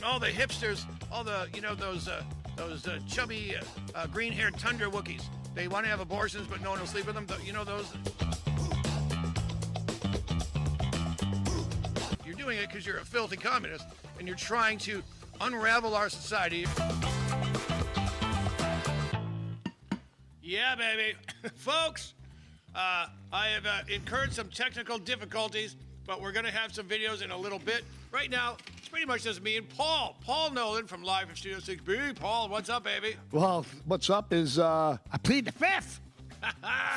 all the hipsters, all the, those chubby, green-haired tundra Wookiees. They want to have abortions, but no one will sleep with them. You know those? You're doing it because you're a filthy communist, and you're trying to unravel our society. Yeah, baby. Folks, I have incurred some technical difficulties, but we're going to have some videos in a little bit. Right now, it's pretty much just me and Paul. Paul Nolan from Live from Studio 6B. Paul, what's up, baby? Well, what's up is I plead the fifth.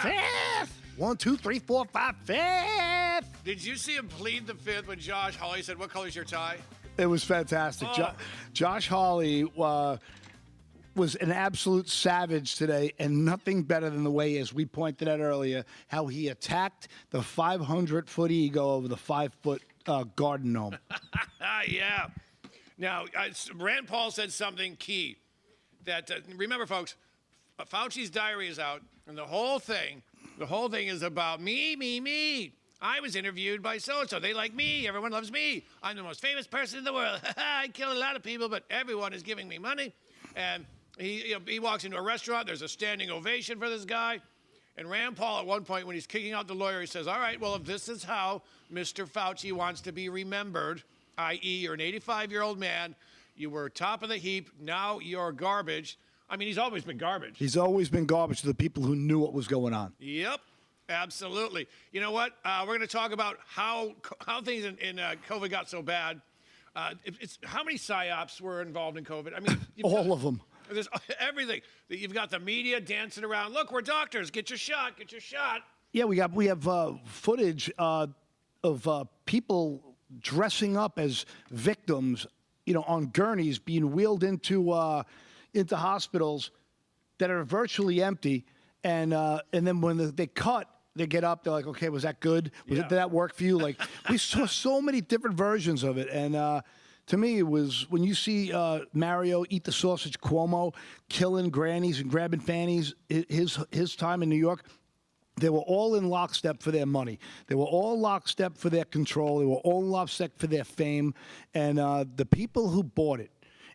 Fifth. 1, 2, 3, 4, 5, fifth. Did you see him plead the fifth when Josh Hawley said, "What color's your tie?" It was fantastic. Oh. Josh Hawley was an absolute savage today, and nothing better than the way, as we pointed out earlier, how he attacked the 500-foot ego over the 5-foot garden gnome. Yeah. Now, Rand Paul said something key. That remember, folks, Fauci's diary is out, and the whole thing is about me. I was interviewed by so-and-so. They like me. Everyone loves me. I'm the most famous person in the world. I kill a lot of people, but everyone is giving me money. And he walks into a restaurant. There's a standing ovation for this guy. And Rand Paul, at one point, when he's kicking out the lawyer, he says, all right, well, if this is how Mr. Fauci wants to be remembered, i.e. you're an 85-year-old man, you were top of the heap, now you're garbage. I mean, he's always been garbage. He's always been garbage to the people who knew what was going on. Yep, absolutely. You know what? We're going to talk about how things in COVID got so bad. How many psyops were involved in COVID? I mean, all of them. There's everything. You've got the media dancing around. Look, we're doctors. Get your shot. Get your shot. Yeah, we have footage of people dressing up as victims, on gurneys being wheeled into hospitals that are virtually empty, and then when they cut, they get up. They're like, "Okay, was that good? Did that work for you?" Like, we saw so many different versions of it, and to me, it was when you see Mario eat the sausage Cuomo killing grannies and grabbing fannies. His time in New York. They were all in lockstep for their money. They were all lockstep for their control. They were all lockstep for their fame. And the people who bought it,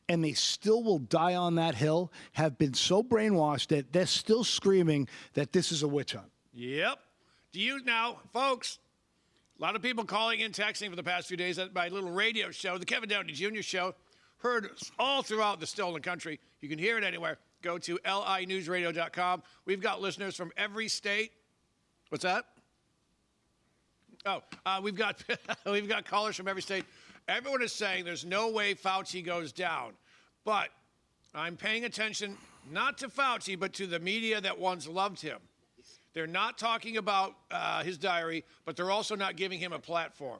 and they still will die on that hill, have been so brainwashed that they're still screaming that this is a witch hunt. Yep. Do you now, folks, a lot of people calling in, texting for the past few days at my little radio show, the Kevin Downey Jr. show, heard all throughout the stolen country. You can hear it anywhere. Go to linewsradio.com. We've got listeners from every state. What's that? Oh, we've got callers from every state. Everyone is saying there's no way Fauci goes down. But I'm paying attention not to Fauci, but to the media that once loved him. They're not talking about his diary, but they're also not giving him a platform.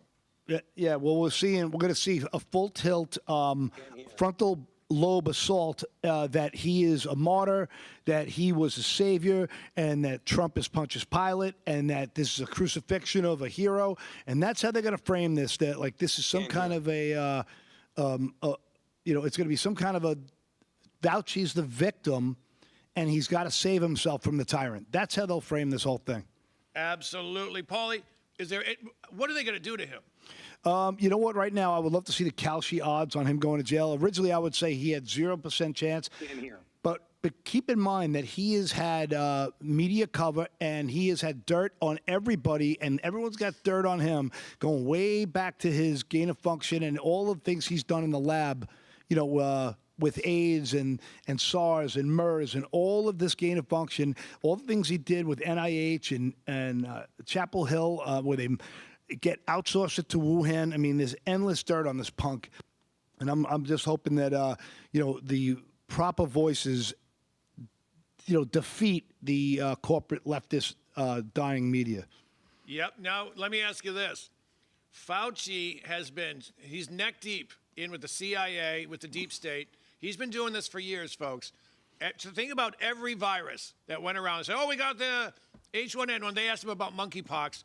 Yeah. Well, we're going to see a full tilt frontal lobe assault that he is a martyr, that he was a savior, and that Trump is Pontius Pilate, and that this is a crucifixion of a hero. And that's how they're going to frame this, that like this is some kind of a, it's going to be some kind of a, Fauci's the victim, and he's got to save himself from the tyrant. That's how they'll frame this whole thing. Absolutely. Paulie, what are they going to do to him? You know what? Right now, I would love to see the Kalshi odds on him going to jail. Originally, I would say he had 0% chance. Same here. But keep in mind that he has had media cover, and he has had dirt on everybody, and everyone's got dirt on him going way back to his gain of function and all the things he's done in the lab, with AIDS and SARS and MERS and all of this gain of function, all the things he did with NIH and Chapel Hill, where they get outsourced it to Wuhan. I mean, there's endless dirt on this punk, and I'm just hoping that the proper voices defeat the corporate leftist dying media. Yep. Now let me ask you this: Fauci he's neck deep in with the CIA, with the deep state. He's been doing this for years, folks. So think about every virus that went around and said, "Oh, we got the H1N1." They asked him about monkeypox.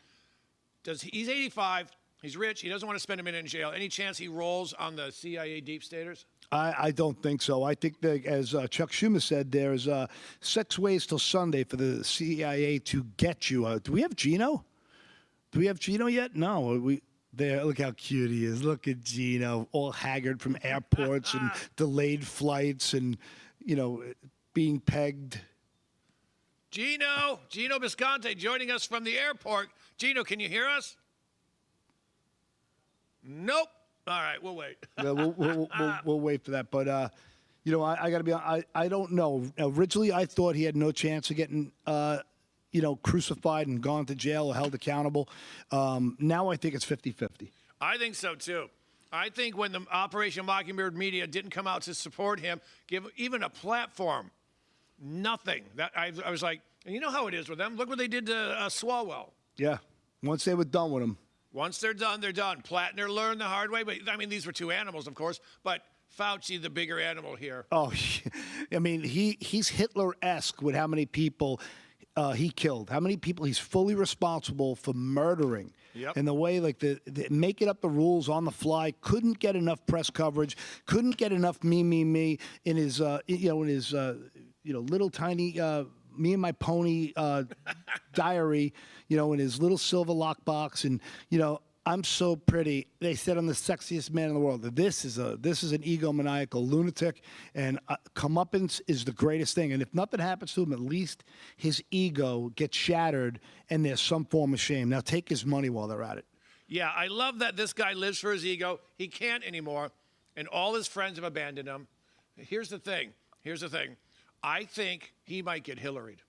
He's 85. He's rich. He doesn't want to spend a minute in jail. Any chance he rolls on the CIA deep staters? I don't think so. I think that, as Chuck Schumer said, there's 6 ways till Sunday for the CIA to get you. Do we have Gino? Do we have Gino yet? No. There, look how cute he is. Look at Gino, all haggard from airports and delayed flights and, being pegged. Gino Bisconte joining us from the airport. Gino, can you hear us? Nope. All right, we'll wait. Yeah, we'll wait for that. But, I got to be honest, I don't know. Originally, I thought he had no chance of getting crucified and gone to jail or held accountable. Now I think it's 50-50. I think so, too. I think when the Operation Mockingbird media didn't come out to support him, give even a platform, nothing. I was like, and you know how it is with them. Look what they did to Swalwell. Yeah. Once they were done with him. Once they're done, they're done. Plattner learned the hard way. But I mean, these were two animals, of course. But Fauci, the bigger animal here. Oh, I mean, he's Hitler-esque with how many people he killed, how many people he's fully responsible for murdering. Yep. And the way, like, the making up the rules on the fly, couldn't get enough press coverage, couldn't get enough me in his, little tiny me and my pony diary, in his little silver lockbox. And, I'm so pretty. They said I'm the sexiest man in the world. This is an egomaniacal lunatic, and comeuppance is the greatest thing. And if nothing happens to him, at least his ego gets shattered, and there's some form of shame. Now take his money while they're at it. Yeah, I love that this guy lives for his ego. He can't anymore, and all his friends have abandoned him. Here's the thing. I think he might get Hillaried.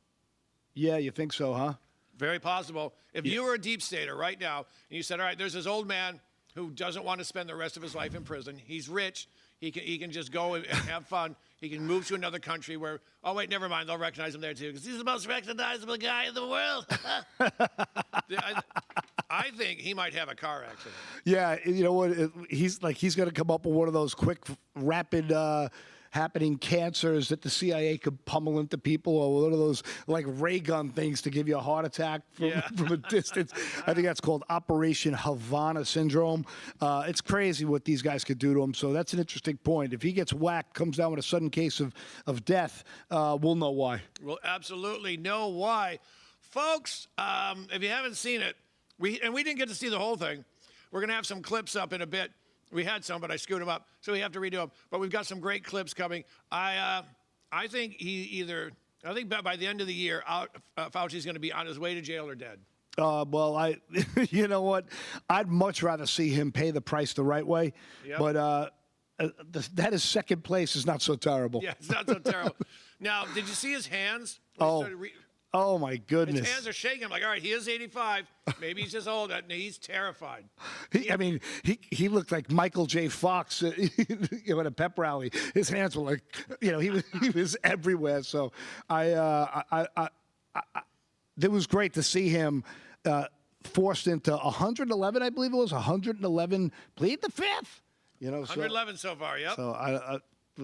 Yeah, you think so, huh? Very possible. If you were a deep stater right now and you said, all right, there's this old man who doesn't want to spend the rest of his life in prison. He's rich. He can just go and have fun. He can move to another country where, oh, wait, never mind. They'll recognize him there, too, because he's the most recognizable guy in the world. I think he might have a car accident. Yeah, you know what? He's going to come up with one of those quick, rapid happening cancers that the CIA could pummel into people, or one of those like ray gun things to give you a heart attack from a distance. I think that's called Operation Havana Syndrome. It's crazy what these guys could do to him. So that's an interesting point. If he gets whacked, comes down with a sudden case of death, we'll know why. We'll absolutely know why. Folks, if you haven't seen it, we didn't get to see the whole thing. We're going to have some clips up in a bit. We had some, but I screwed them up, so we have to redo them. But we've got some great clips coming. I think by the end of the year, Fauci's going to be on his way to jail or dead. Well, you know what? I'd much rather see him pay the price the right way. Yep. But that is second place is not so terrible. Yeah, it's not so terrible. Now, did you see his hands? Oh, my goodness. His hands are shaking. I'm like, all right, he is 85. Maybe he's just old. And he's terrified. He looked like Michael J. Fox at a pep rally. His hands were like, he was everywhere. So it was great to see him forced into 111, I believe it was, 111, plead the fifth. 111 so far, yep. So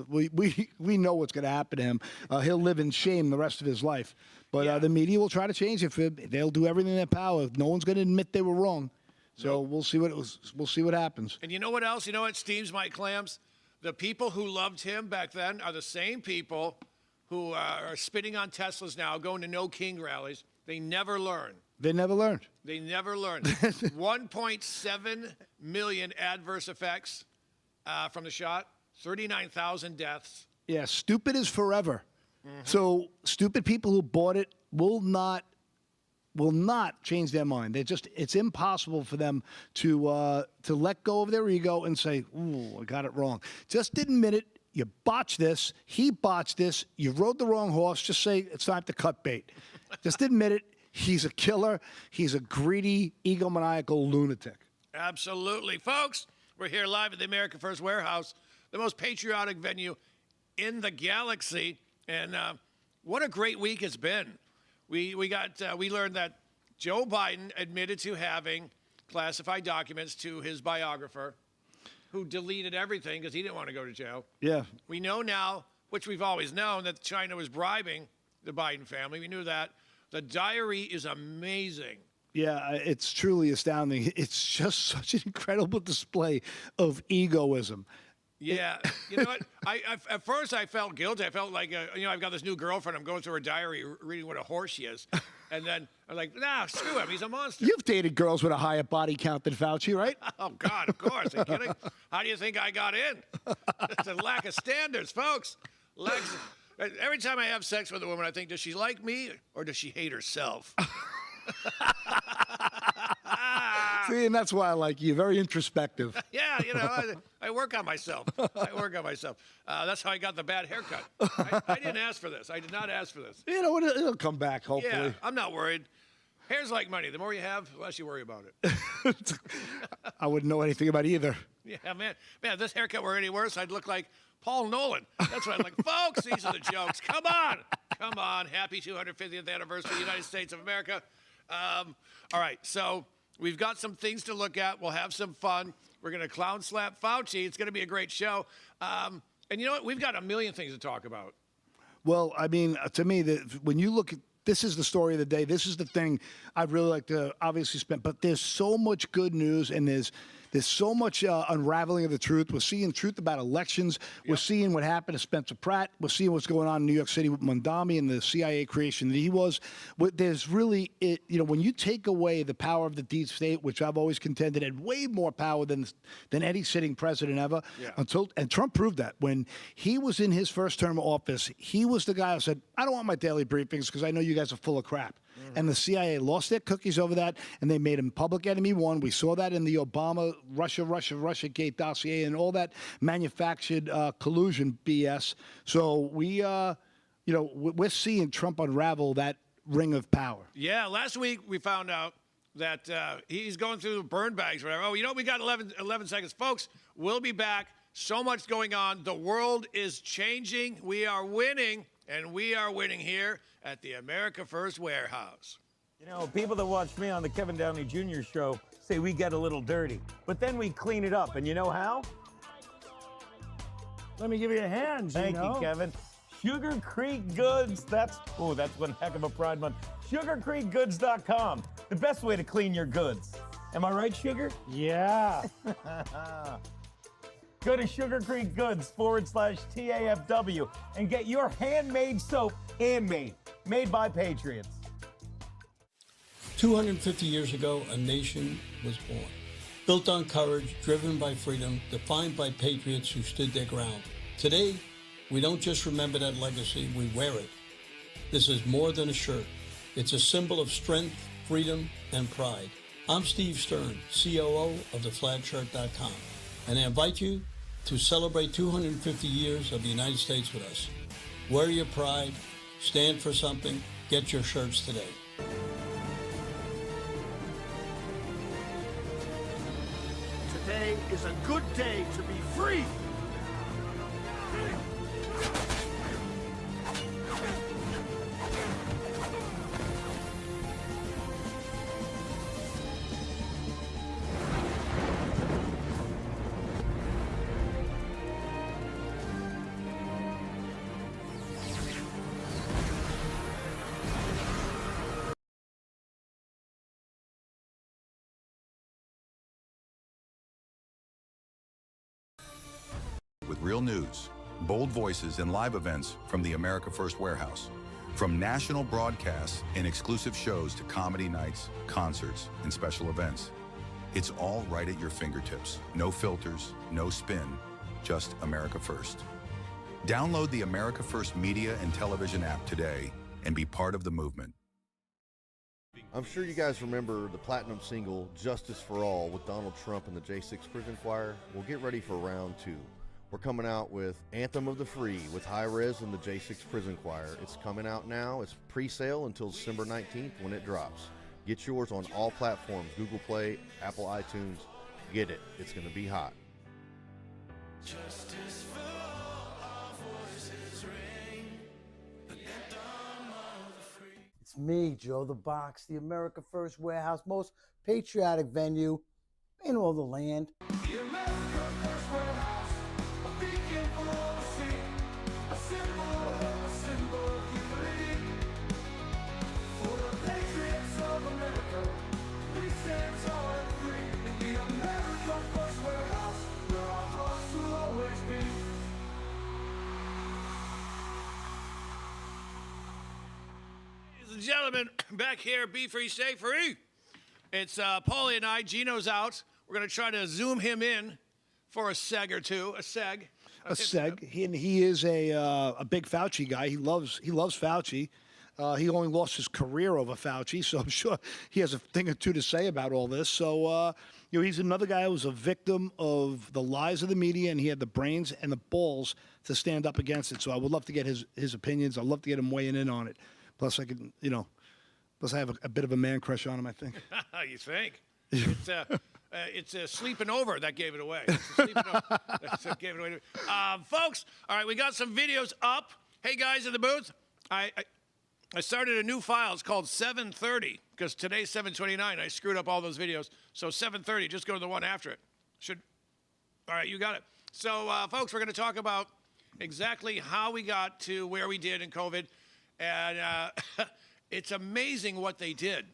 we know what's going to happen to him. He'll live in shame the rest of his life. But the media will try to change it. They'll do everything in their power. No one's going to admit they were wrong. So we'll see what happens. And you know what else? You know what steams my clams? The people who loved him back then are the same people who are spitting on Teslas now, going to No King rallies. They never learn. They never learned. 1.7 million adverse effects from the shot. 39,000 deaths. Yeah, stupid is forever. Mm-hmm. So stupid people who bought it will not change their mind. It's impossible for them to let go of their ego and say, "Ooh, I got it wrong." Just admit it. You botched this. He botched this. You rode the wrong horse. Just say it's time to cut bait. Just admit it. He's a killer. He's a greedy, egomaniacal lunatic. Absolutely, folks. We're here live at the America First Warehouse, the most patriotic venue in the galaxy. And what a great week it's been. We learned that Joe Biden admitted to having classified documents to his biographer, who deleted everything because he didn't want to go to jail. Yeah. We know now, which we've always known, that China was bribing the Biden family. We knew that. The diary is amazing. Yeah, it's truly astounding. It's just such an incredible display of egoism. Yeah, you know what? At first I felt guilty. I felt like, I've got this new girlfriend. I'm going through her diary, reading what a horse she is. And then I'm like, nah, screw him. He's a monster. You've dated girls with a higher body count than Fauci, right? Oh, God, of course. Are you kidding? How do you think I got in? It's a lack of standards, folks. Every time I have sex with a woman, I think, does she like me or does she hate herself? See, and that's why I like you. Very introspective. Yeah, I work on myself. That's how I got the bad haircut. I didn't ask for this. I did not ask for this. It'll come back, hopefully. Yeah, I'm not worried. Hair's like money. The more you have, the less you worry about it. I wouldn't know anything about either. Yeah, man, if this haircut were any worse, I'd look like Paul Nolan. That's what I'm like. Folks, these are the jokes. Come on. Happy 250th anniversary of the United States of America. All right, so we've got some things to look at. We'll have some fun. We're going to clown slap Fauci. It's going to be a great show. And you know what? We've got a million things to talk about. Well, I mean, to me, when you look at this is the story of the day. This is the thing I'd really like to obviously spend. But there's so much good news, and there's so much unraveling of the truth. We're seeing truth about elections. Yep. We're seeing what happened to Spencer Pratt. We're seeing what's going on in New York City with Mondami and the CIA creation that he was. There's really, when you take away the power of the deep state, which I've always contended had way more power than any sitting president ever. Yeah. And Trump proved that. When he was in his first term of office, he was the guy who said, I don't want my daily briefings because I know you guys are full of crap. Mm-hmm. And the CIA lost their cookies over that, and they made him public enemy one. We saw that in the Obama Russiagate dossier and all that manufactured collusion BS. So we're seeing Trump unravel that ring of power. Yeah, last week we found out that he's going through burn bags or whatever. Oh, we got 11 seconds. Folks, we'll be back. So much going on. The world is changing. We are winning, and we are winning here at the America First Warehouse. People that watch me on the Kevin Downey Jr. show say we get a little dirty, but then we clean it up. And you know how? Let me give you a hand. Thank you, Kevin. Sugar Creek Goods. That's one heck of a Pride Month. SugarCreekGoods.com. The best way to clean your goods. Am I right, Sugar? Yeah. Go to Sugar Creek Goods /TAFW and get your handmade soap, handmade, made by Patriots. 250 years ago, a nation was born, built on courage, driven by freedom, defined by patriots who stood their ground. Today, we don't just remember that legacy, we wear it. This is more than a shirt. It's a symbol of strength, freedom, and pride. I'm Steve Stern, COO of theflagshirt.com, and I invite you to celebrate 250 years of the United States with us. Wear your pride, stand for something, get your shirts today. Today is a good day to be free. With real news, bold voices, and live events from the America First Warehouse. From national broadcasts and exclusive shows to comedy nights, concerts, and special events. It's all right at your fingertips. No filters, no spin, just America First. Download the America First Media and Television app today and be part of the movement. I'm sure you guys remember the platinum single, Justice for All, with Donald Trump and the J6 Prison Choir. Well, get ready for round two. We're coming out with Anthem of the Free with High Res and the J6 Prison Choir. It's coming out now. It's pre-sale until December 19th when it drops. Get yours on all platforms, Google Play, Apple iTunes. Get it. It's going to be hot. Justice for all, our voices ring. The anthem of the free. It's me, Joe the Box, the America First Warehouse, most patriotic venue in all the land. The America First Warehouse, a beacon for all to see, a symbol of unity. For the patriots of America, we stand tall and free. In the America First Warehouse, where our hearts will always be. Ladies and and gentlemen, back here, Be Free, Stay Free. It's Paulie and I. Gino's out. We're going to try to zoom him in for a seg or two. A seg. He is a big Fauci guy. He loves Fauci. He only lost his career over Fauci, so I'm sure he has a thing or two to say about all this. So, he's another guy who was a victim of the lies of the media, and he had the brains and the balls to stand up against it. So I would love to get his opinions. I'd love to get him weighing in on it. Plus, I could, plus I have a bit of a man crush on him, I think. You think? It's sleeping over that gave it away. Sleeping over. That's what gave it away. Folks, all right, we got some videos up. Hey, guys in the booth, I started a new file. It's called 730 because today's 729. I screwed up all those videos. So 730, just go to the one after it. All right, you got it. So, folks, we're going to talk about exactly how we got to where we did in COVID. And it's amazing what they did.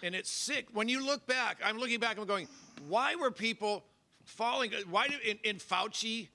And it's sick. When you look back, I'm looking back and I'm going, why were people falling? Why in Fauci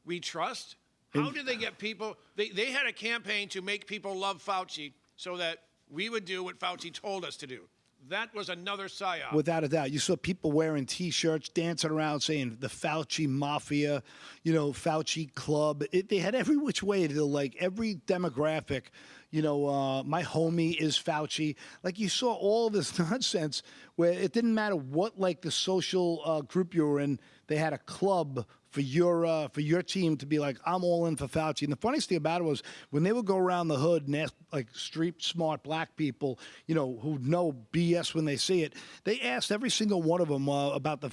we trust? How did they get people? They had a campaign to make people love Fauci so that we would do what Fauci told us to do. That was another psyop. Without a doubt. You saw people wearing T-shirts, dancing around saying the Fauci Mafia, Fauci Club. They had every which way to, like, every demographic. My homie is Fauci. Like, you saw all this nonsense where it didn't matter what, like, the social group you were in. They had a club for your team to be like, I'm all in for Fauci. And the funniest thing about it was when they would go around the hood and ask, like, street smart black people, who know BS when they see it, they asked every single one of them about the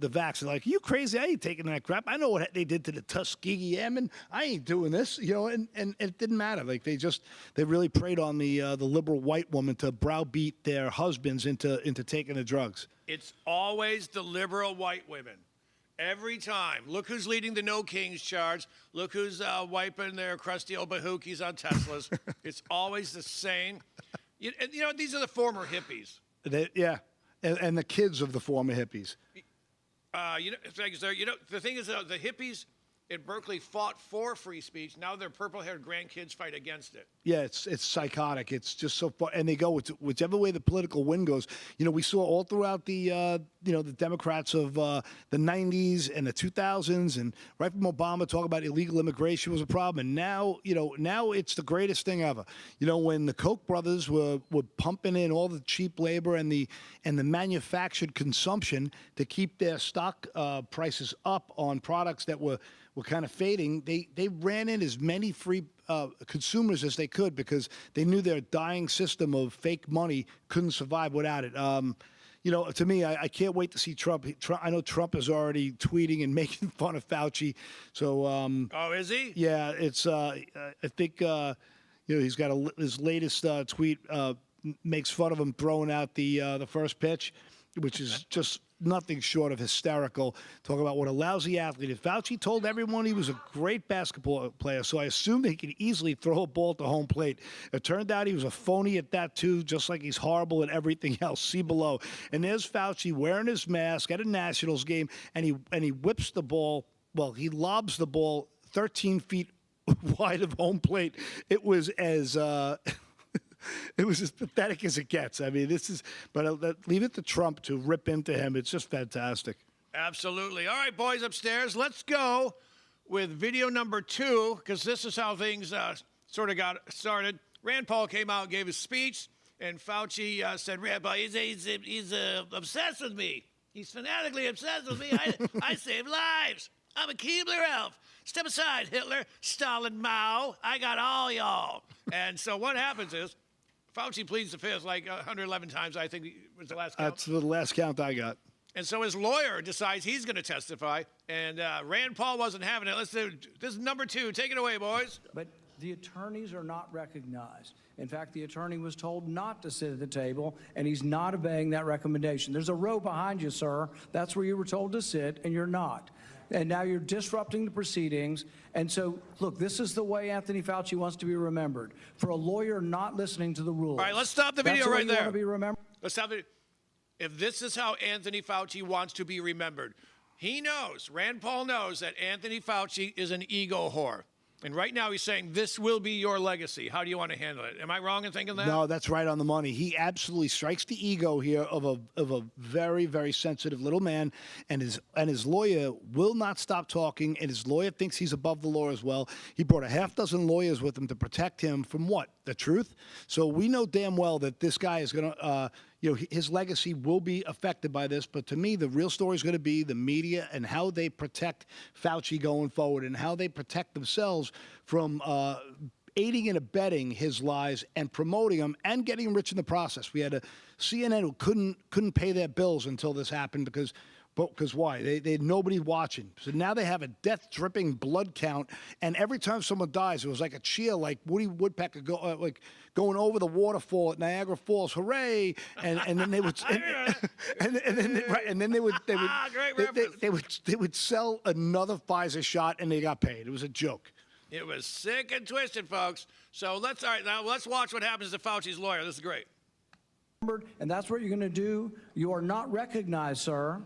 vax. They're like, are you crazy? I ain't taking that crap. I know what they did to the Tuskegee Airmen. I ain't doing this, and it didn't matter. Like, they really preyed on the liberal white woman to browbeat their husbands into taking the drugs. It's always the liberal white women. Every time. Look who's leading the No Kings charge. Look who's wiping their crusty old bahookies on Teslas. It's always the same. These are the former hippies. And the kids of the former hippies. The thing is, the hippies in Berkeley fought for free speech. Now their purple-haired grandkids fight against it. Yeah, it's psychotic. It's just so far, and they go whichever way the political wind goes. We saw all throughout the the Democrats of the '90s and the 2000s, and right from Obama talking about illegal immigration was a problem. And now it's the greatest thing ever. When the Koch brothers were pumping in all the cheap labor and the manufactured consumption to keep their stock prices up on products that were kind of fading, they ran in as many free consumers as they could because they knew their dying system of fake money couldn't survive without it. To me, I can't wait to see Trump. I know Trump is already tweeting and making fun of Fauci. So, oh, is he? Yeah, it's. I think he's got his latest tweet makes fun of him throwing out the first pitch, which is just nothing short of hysterical. Talk about what a lousy athlete is. Fauci told everyone he was a great basketball player, so I assumed he could easily throw a ball to home plate. It turned out he was a phony at that, too, just like he's horrible at everything else. See below. And there's Fauci wearing his mask at a Nationals game, and he whips the ball. Well, he lobs the ball 13 feet wide of home plate. It was as... It was as pathetic as it gets. I mean, but leave it to Trump to rip into him. It's just fantastic. Absolutely. All right, boys upstairs, let's go with video number 2, because this is how things sort of got started. Rand Paul came out and gave his speech, and Fauci said, Rand Paul, he's obsessed with me. He's fanatically obsessed with me. I save lives. I'm a Keebler elf. Step aside, Hitler, Stalin, Mao. I got all y'all. And so what happens is, Fauci pleads the fifth like 111 times, I think was the last count. That's the last count I got. And so his lawyer decides he's going to testify, and Rand Paul wasn't having it. Let's do this is number 2. Take it away, boys. But the attorneys are not recognized. In fact, the attorney was told not to sit at the table, and he's not obeying that recommendation. There's a row behind you, sir. That's where you were told to sit, and you're not. And now you're disrupting the proceedings. And so, look, this is the way Anthony Fauci wants to be remembered. For a lawyer not listening to the rules. All right, let's stop the video right there. Want to be remembered? Let's stop it. If this is how Anthony Fauci wants to be remembered, he knows, Rand Paul knows that Anthony Fauci is an ego whore. And right now he's saying this will be your legacy. How do you want to handle it? Am I wrong in thinking that? No, that's right on the money. He absolutely strikes the ego here of a very, very sensitive little man, and his lawyer will not stop talking, and his lawyer thinks he's above the law as well. He brought a half dozen lawyers with him to protect him from what? The truth? So we know damn well that this guy is going to, his legacy will be affected by this. But to me, the real story is going to be the media and how they protect Fauci going forward and how they protect themselves from aiding and abetting his lies and promoting them and getting rich in the process. We had a CNN who couldn't pay their bills until this happened because why? They had nobody watching. So now they have a death-dripping blood count, and every time someone dies, it was like a cheer, like Woody Woodpecker going over the waterfall at Niagara Falls, hooray! And then they would and then they would sell another Pfizer shot, and they got paid. It was a joke. It was sick and twisted, folks. So let's watch what happens to Fauci's lawyer. This is great. And that's what you're going to do. You are not recognized, sir.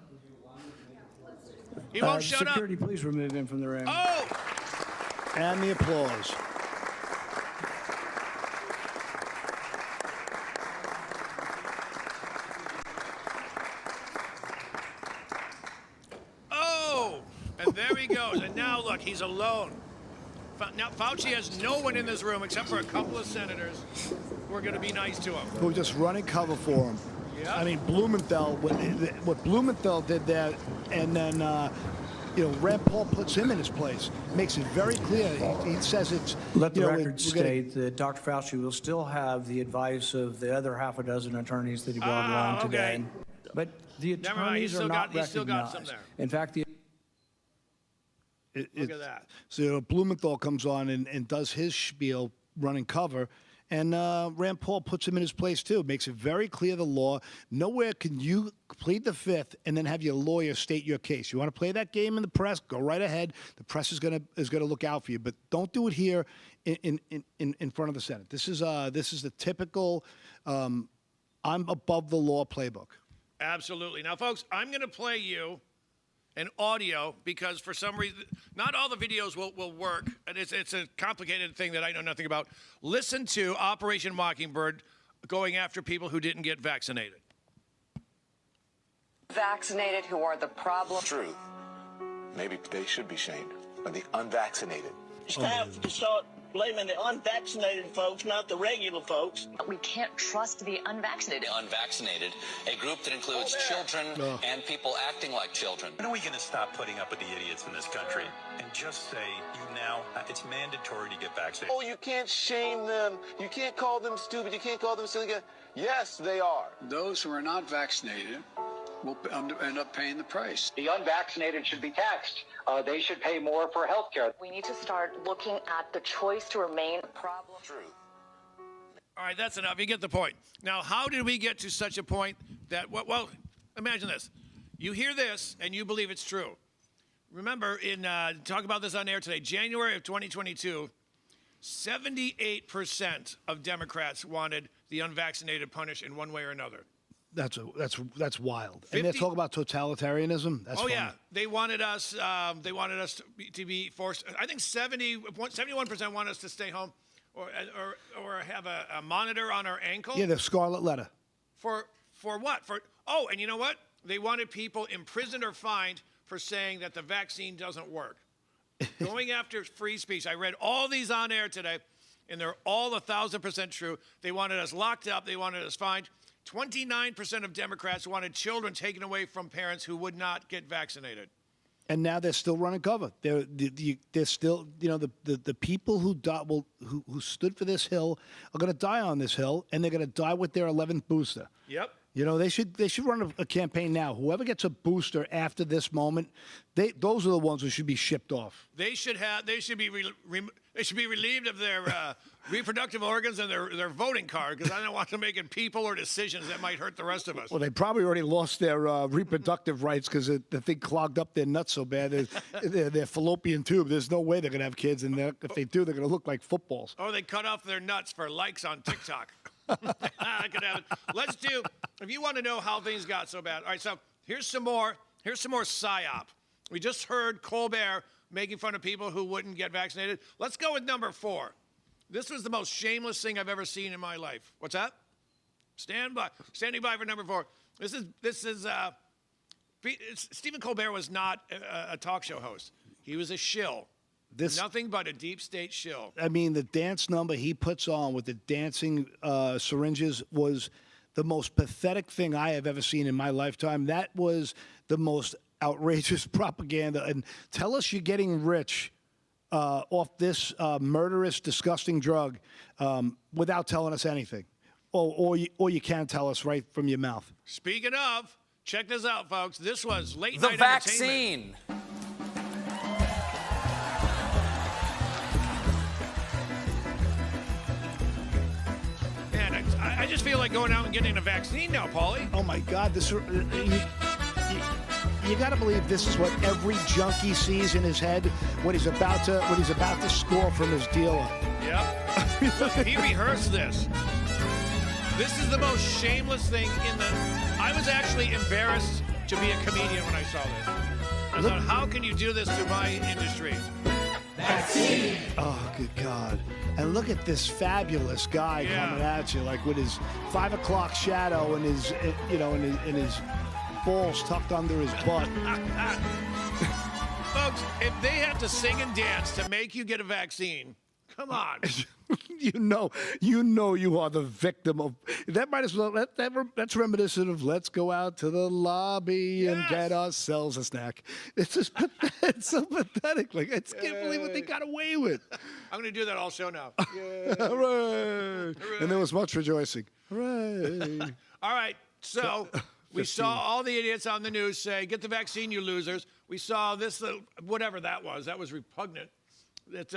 He won't shut security, please remove him from the room. Oh! And the applause. Oh! And there he goes. And now, look, he's alone. Now, Fauci has no one in this room except for a couple of senators who are going to be nice to him. Who are just running cover for him. Yeah. I mean, Blumenthal, what Blumenthal did that, and then, Rand Paul puts him in his place. Makes it very clear. He says it's... Let the record state that Dr. Fauci will still have the advice of the other half a dozen attorneys that he brought along today. But the attorneys are not recognized. He's still got some there. In fact, the... Look at that. So Blumenthal comes on and does his spiel running cover, and Rand Paul puts him in his place too. Makes it very clear the law. Nowhere can you plead the fifth and then have your lawyer state your case. You want to play that game in the press? Go right ahead. The press is gonna look out for you, but don't do it here in front of the Senate. This is the typical I'm above the law playbook. Absolutely. Now, folks, I'm going to play you an audio because for some reason, not all the videos will work. And it's a complicated thing that I know nothing about. Listen to Operation Mockingbird going after people who didn't get vaccinated. Vaccinated who are the problem. Truth. Maybe they should be shamed by the unvaccinated. It's time to start blaming the unvaccinated folks, not the regular folks. We can't trust the unvaccinated. The unvaccinated, a group that includes children and people acting like children. When are we going to stop putting up with the idiots in this country and just say, it's mandatory to get vaccinated? Oh, you can't shame them. You can't call them stupid. You can't call them silly. Yes, they are. Those who are not vaccinated will end up paying the price. The unvaccinated should be taxed. They should pay more for health care. We need to start looking at the choice to remain a problem. Truth. All right, that's enough. You get the point. Now, how did we get to such a point that, well, imagine this. You hear this, and you believe it's true. Remember, talk about this on air today, January of 2022, 78% of Democrats wanted the unvaccinated punished in one way or another. That's wild. And they're talking about totalitarianism. That's funny. Yeah, they wanted us. To be forced. I think 71% want us to stay home, or have a monitor on our ankle. Yeah, the scarlet letter. For what? And you know what? They wanted people imprisoned or fined for saying that the vaccine doesn't work. Going after free speech. I read all these on air today, and they're all 1,000% true. They wanted us locked up. They wanted us fined. 29% of Democrats wanted children taken away from parents who would not get vaccinated. And now they're still running cover. They're still, the people who stood for this hill are going to die on this hill, and they're going to die with their 11th booster. Yep. They should run a campaign now. Whoever gets a booster after this moment, those are the ones who should be shipped off. They should be relieved of their reproductive organs and their voting card, because I don't want them making people or decisions that might hurt the rest of us. Well, they probably already lost their reproductive rights because the thing clogged up their nuts so bad. Their fallopian tube. There's no way they're going to have kids, and if they do, they're going to look like footballs. Or they cut off their nuts for likes on TikTok. That could happen. Let's do. If you want to know how things got so bad, all right. So here's some more psyop. We just heard Colbert making fun of people who wouldn't get vaccinated. Let's go with number 4. This was the most shameless thing I've ever seen in my life. What's that? Standing by for number 4. This is Stephen Colbert was not a talk show host. He was a shill. Nothing but a deep state shill. I mean, the dance number he puts on with the dancing syringes was the most pathetic thing I have ever seen in my lifetime. That was the most outrageous propaganda. And tell us you're getting rich off this murderous, disgusting drug without telling us anything. Or you can tell us right from your mouth. Speaking of, check this out, folks. This was late the night vaccine. Man, I just feel like going out and getting a vaccine now, Paulie. Oh my God! You got to believe this is what every junkie sees in his head when he's about to score from his dealer. Yep. Look, he rehearsed this. This is the most shameless thing in the... I was actually embarrassed to be a comedian when I saw this. I thought, how can you do this to my industry? Vaccine. Oh, good God. And look at this fabulous guy coming at you, like with his 5 o'clock shadow and his, and his balls tucked under his butt. Folks, if they have to sing and dance to make you get a vaccine, come on. you know you are the victim of that. Might as well that's reminiscent of let's go out to the lobby and get ourselves a snack. It's just it's so pathetic. Like I can't believe what they got away with. I'm going to do that all show now. Hooray. And there was much rejoicing. Hooray. All right, so we saw all the idiots on the news say, "Get the vaccine, you losers." We saw this, whatever that was. That was repugnant. It's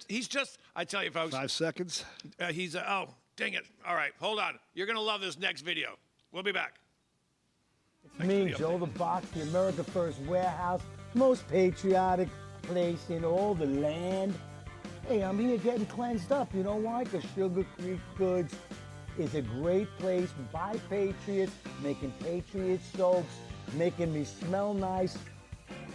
he's just, I tell you, folks. 5 seconds. Oh, dang it. All right, hold on. You're going to love this next video. We'll be back. It's me, Joe the Box, the America First Warehouse, most patriotic place in all the land. Hey, I'm here getting cleansed up. You know why? Because Sugar Creek Goods is a great place by patriots, making patriot soaps, making me smell nice.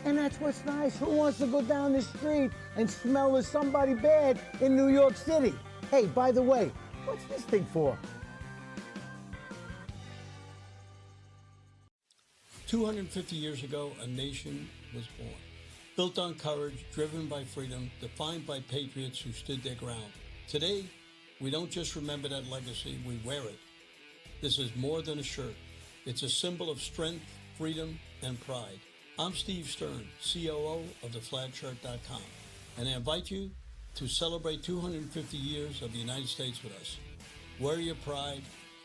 And that's what's nice. Who wants to go down the street and smell of somebody bad in New York City? Hey, by the way, what's this thing for? 250 years ago, a nation was born. Built on courage, driven by freedom, defined by patriots who stood their ground. Today, we don't just remember that legacy, we wear it. This is more than a shirt. It's a symbol of strength, freedom, and pride. I'm Steve Stern, COO of theflagshirt.com, and I invite you to celebrate 250 years of the United States with us. Wear your pride,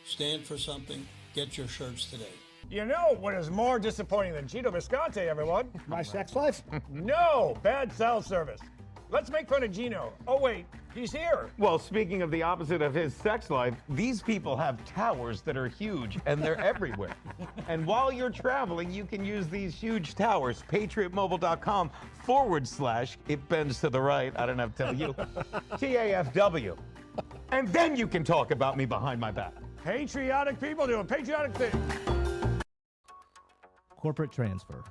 stand for something, get your shirts today. You know what is more disappointing than Gino Visconti, everyone? My sex life? No, bad cell service. Let's make fun of Gino. Oh, wait, he's here. Well, speaking of the opposite of his sex life, these people have towers that are huge, and they're everywhere. And while you're traveling, you can use these huge towers. PatriotMobile.com/, it bends to the right, I don't have to tell you, TAFW. And then you can talk about me behind my back. Patriotic people doing patriotic things. Corporate transfer.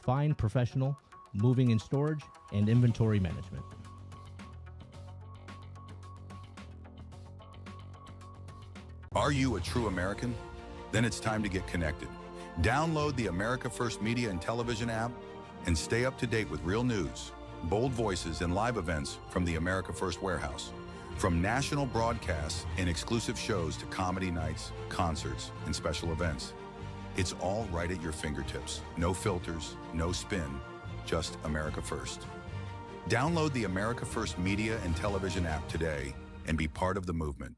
Fine professional, moving and storage, and inventory management. Are you a true American? Then it's time to get connected. Download the America First Media and Television app and stay up to date with real news, bold voices, and live events from the America First Warehouse. From national broadcasts and exclusive shows to comedy nights, concerts, and special events. It's all right at your fingertips. No filters, no spin, just America First. Download the America First Media and Television app today and be part of the movement.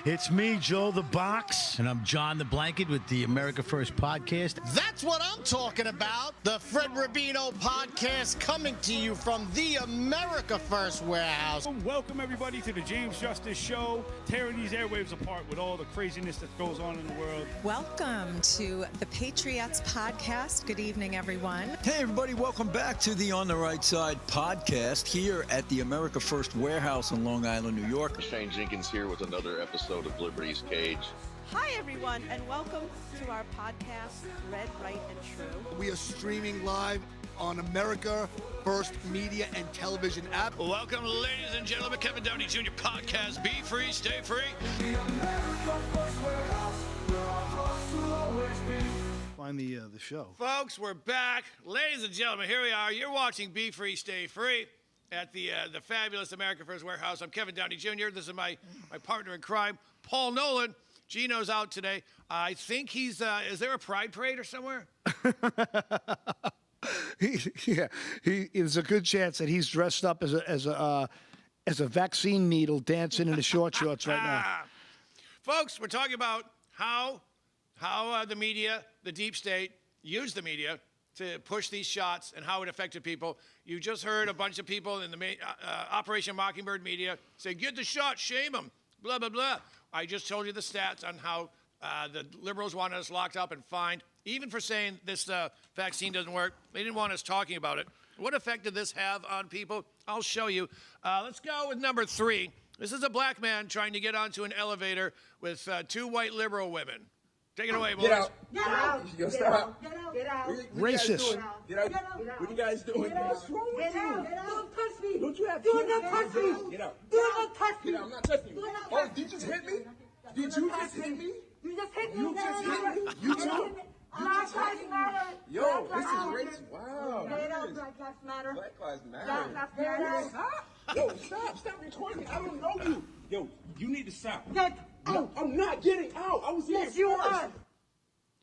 It's me, Joe the Box, and I'm John the Blanket with the America First Podcast. That's what I'm talking about. The Fred Rubino Podcast coming to you from the America First Warehouse. Welcome, everybody, to the James Justice Show, tearing these airwaves apart with all the craziness that goes on in the world. Welcome to the Patriots Podcast. Good evening, everyone. Hey, everybody. Welcome back to the On the Right Side podcast here at the America First Warehouse in Long Island, New York. Shane Jenkins here with another episode of Liberty's Cage. Hi, everyone, and welcome to our podcast, Red, Right, and True. We are streaming live on America First media and television app. Welcome, ladies and gentlemen, Kevin Downey Jr. podcast. Be free, stay free. Find the show. Folks, we're back. Ladies and gentlemen, here we are. You're watching Be Free, Stay Free at the fabulous America First Warehouse. I'm Kevin Downey Jr. This is my partner in crime, Paul Nolan. Gino's out today. I think he's, is there a pride parade or somewhere? There's a good chance that he's dressed up as a vaccine needle dancing in the short shorts right now. Folks, we're talking about how the media, the deep state, used the media to push these shots and how it affected people. You just heard a bunch of people in the Operation Mockingbird media say, get the shot, shame them, blah, blah, blah. I just told you the stats on how the liberals wanted us locked up and fined, even for saying this vaccine doesn't work. They didn't want us talking about it. What effect did this have on people? I'll show you. Let's go with number 3. This is a black man trying to get onto an elevator with 2 white liberal women. Take it away, boys. Get out. Get out. Yo, stop. Get out. Get out. Racist. Get out. What are you guys doing? What's wrong with you? Don't touch me. Don't you have Do not touch me. Get out. Do not touch me. Get out. I'm not touching you. Oh, did you just hit me? Did you just hit me? You just hit me. You just hit me. You too. Black Lives Matter. Yo, this is racist. Wow. Get out. Black Lives Matter. Black Lives Matter. Black Lives Matter. Stop. Yo, stop recording me. I don't know you. Yo, you need to stop. Get out. No, I'm not getting out. I was here Yes, you are.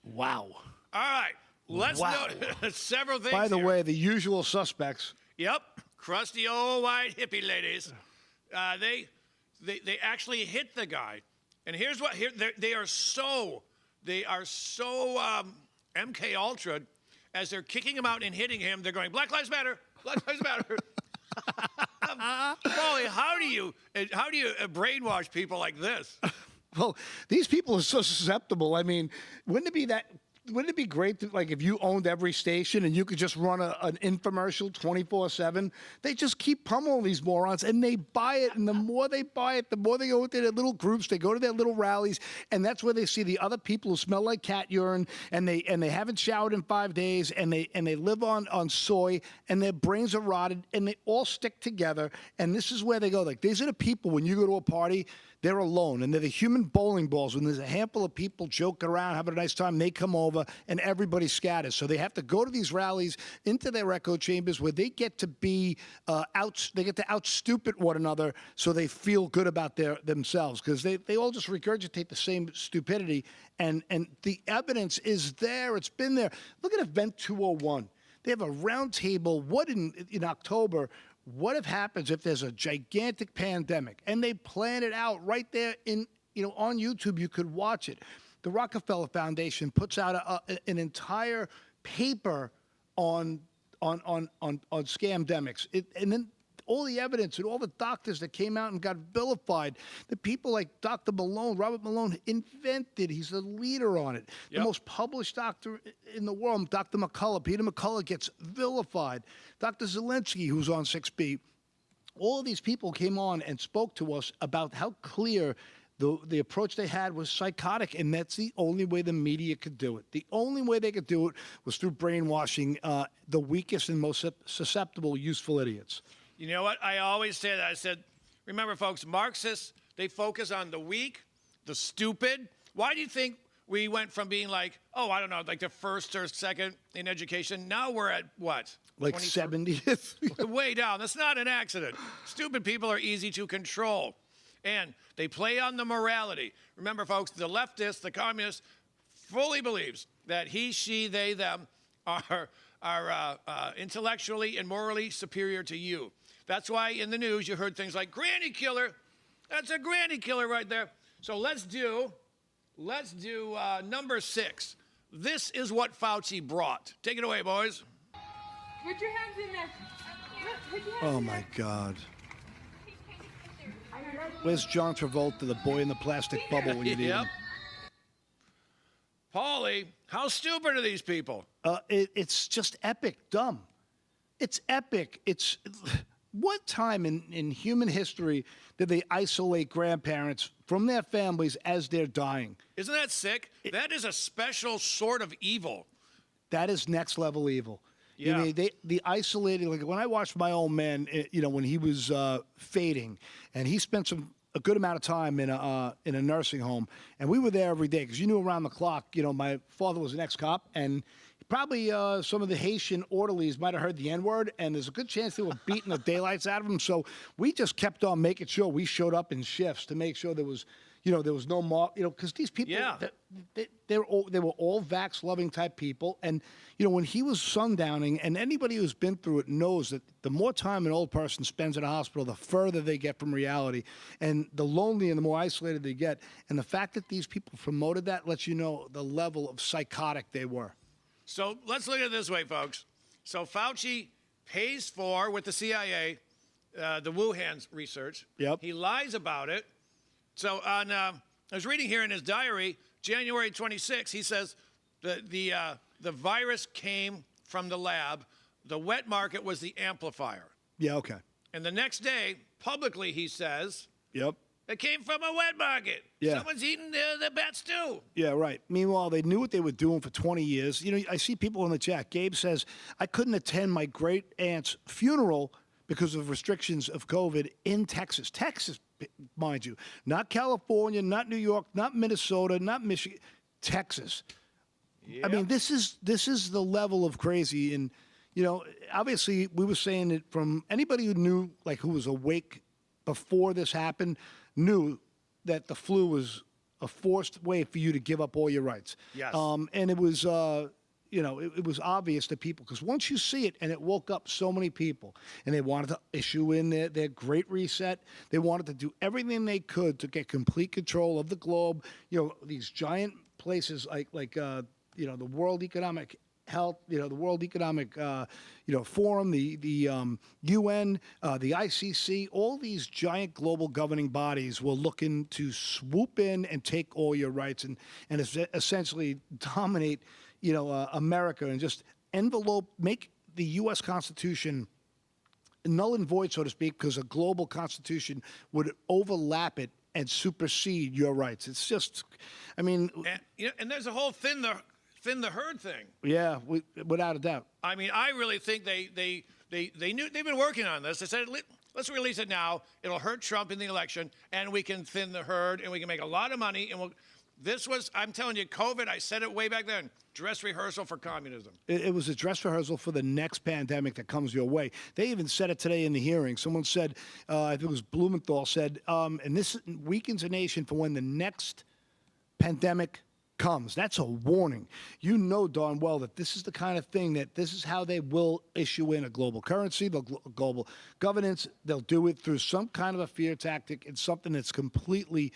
Wow. All right. Let's note several things. By the way, the usual suspects. Yep. Crusty old white hippie ladies. They actually hit the guy. And here's what they are so MK Ultra as they're kicking him out and hitting him. They're going, Black Lives Matter. Black Lives Matter. Paulie, how do you brainwash people like this? Well, these people are so susceptible. I mean, wouldn't it be great to, like, if you owned every station and you could just run an infomercial 24/7? They just keep pummeling these morons, and they buy it. And the more they buy it, the more they go into their little groups. They go to their little rallies, and that's where they see the other people who smell like cat urine, and they haven't showered in 5 days, and they live on soy, and their brains are rotted, and they all stick together. And this is where they go. Like, these are the people when you go to a party. They're alone, and they're the human bowling balls. When there's a handful of people joking around, having a nice time, they come over, and everybody scatters. So they have to go to these rallies, into their echo chambers, where they get to be they get to out-stupid one another, so they feel good about themselves, because they all just regurgitate the same stupidity, and the evidence is there. It's been there. Look at Event 201. They have a round table. What in October? What if happens if there's a gigantic pandemic, and they plan it out right there on YouTube? You could watch it. The Rockefeller Foundation puts out an entire paper on scamdemics, and then all the evidence and all the doctors that came out and got vilified. The people like Dr. Malone, Robert Malone, invented. He's the leader on it. Yep. The most published doctor in the world, Dr. McCullough. Peter McCullough gets vilified. Dr. Zelensky, who's on 6B. All of these people came on and spoke to us about how clear the approach they had was psychotic, and that's the only way the media could do it. The only way they could do it was through brainwashing the weakest and most susceptible, useful idiots. You know what? I always say that. I said, remember, folks, Marxists, they focus on the weak, the stupid. Why do you think we went from being like, I don't know, like the first or second in education? Now we're at what? Like 70th? Way down. That's not an accident. Stupid people are easy to control. And they play on the morality. Remember, folks, the leftist, the communist, fully believes that he, she, they, them are intellectually and morally superior to you. That's why in the news you heard things like granny killer. That's a granny killer right there. So let's do number 6. This is what Fauci brought. Take it away, boys. Put your hands in there. Oh, my God. Where's John Travolta, the boy in the plastic bubble when you need him? Paulie, how stupid are these people? It's just epic dumb. It's epic. What time in human history did they isolate grandparents from their families as they're dying? Isn't that sick? That is a special sort of evil. That is next level evil. You Yeah. mean, the isolated, like when I watched my old man, when he was fading, and he spent a good amount of time in a nursing home, and we were there every day because you knew around the clock. My father was an ex-cop, and probably some of the Haitian orderlies might have heard the N-word, and there's a good chance they were beating the daylights out of him. So we just kept on making sure we showed up in shifts to make sure there was no more, because these people, they were all vax-loving type people. And, when he was sundowning, and anybody who's been through it knows that the more time an old person spends in a hospital, the further they get from reality, and the lonelier and the more isolated they get. And the fact that these people promoted that lets you know the level of psychotic they were. So let's look at it this way, folks. So Fauci pays for, with the CIA, the Wuhan research. Yep. He lies about it. So I was reading here in his diary, January 26, he says the virus came from the lab. The wet market was the amplifier. Yeah, okay. And the next day, publicly, he says, Yep. it came from a wet market. Yeah. Someone's eating the bat stew. Yeah, right. Meanwhile, they knew what they were doing for 20 years. I see people in the chat. Gabe says, I couldn't attend my great aunt's funeral because of restrictions of COVID in Texas. Texas, mind you. Not California, not New York, not Minnesota, not Michigan. Texas. Yep. I mean, this is the level of crazy. And, obviously we were saying it from anybody who knew, like who was awake before this happened, knew that the flu was a forced way for you to give up all your rights. Yes. And it was, it was obvious to people because once you see it, and it woke up so many people, and they wanted to issue in their great reset. They wanted to do everything they could to get complete control of the globe. These giant places like the World Economic Health, the World Economic, Forum, the UN, the ICC, all these giant global governing bodies were looking to swoop in and take all your rights and essentially dominate, America and just make the U.S. Constitution null and void, so to speak, because a global constitution would overlap it and supersede your rights. It's just, I mean, and there's a whole thin the herd thing. Yeah, without a doubt. I mean, I really think they knew they've been working on this. They said, let's release it now. It'll hurt Trump in the election, and we can thin the herd, and we can make a lot of money. And this was, I'm telling you, COVID. I said it way back then. Dress rehearsal for communism. It was a dress rehearsal for the next pandemic that comes your way. They even said it today in the hearing. Someone said, I think it was Blumenthal said, and this weakens a nation for when the next pandemic comes. That's a warning. You know darn well that this is the kind of thing that this is how they will issue in a global currency, the global governance. They'll do it through some kind of a fear tactic. It's something that's completely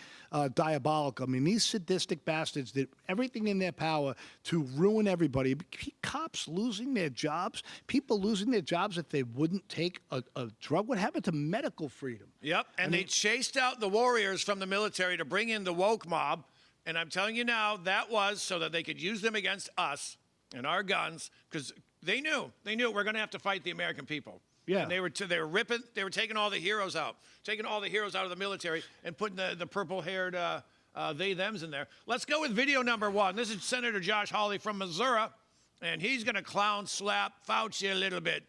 diabolical. I mean, these sadistic bastards did everything in their power to ruin everybody. Cops losing their jobs, people losing their jobs if they wouldn't take a drug. What happened to medical freedom? Yep, and they chased out the warriors from the military to bring in the woke mob. And I'm telling you now, that was so that they could use them against us and our guns, because they knew we're going to have to fight the American people. Yeah. And they were taking all the heroes out, of the military and putting the purple-haired they-thems in there. Let's go with video number one. This is Senator Josh Hawley from Missouri, and he's going to clown slap Fauci a little bit.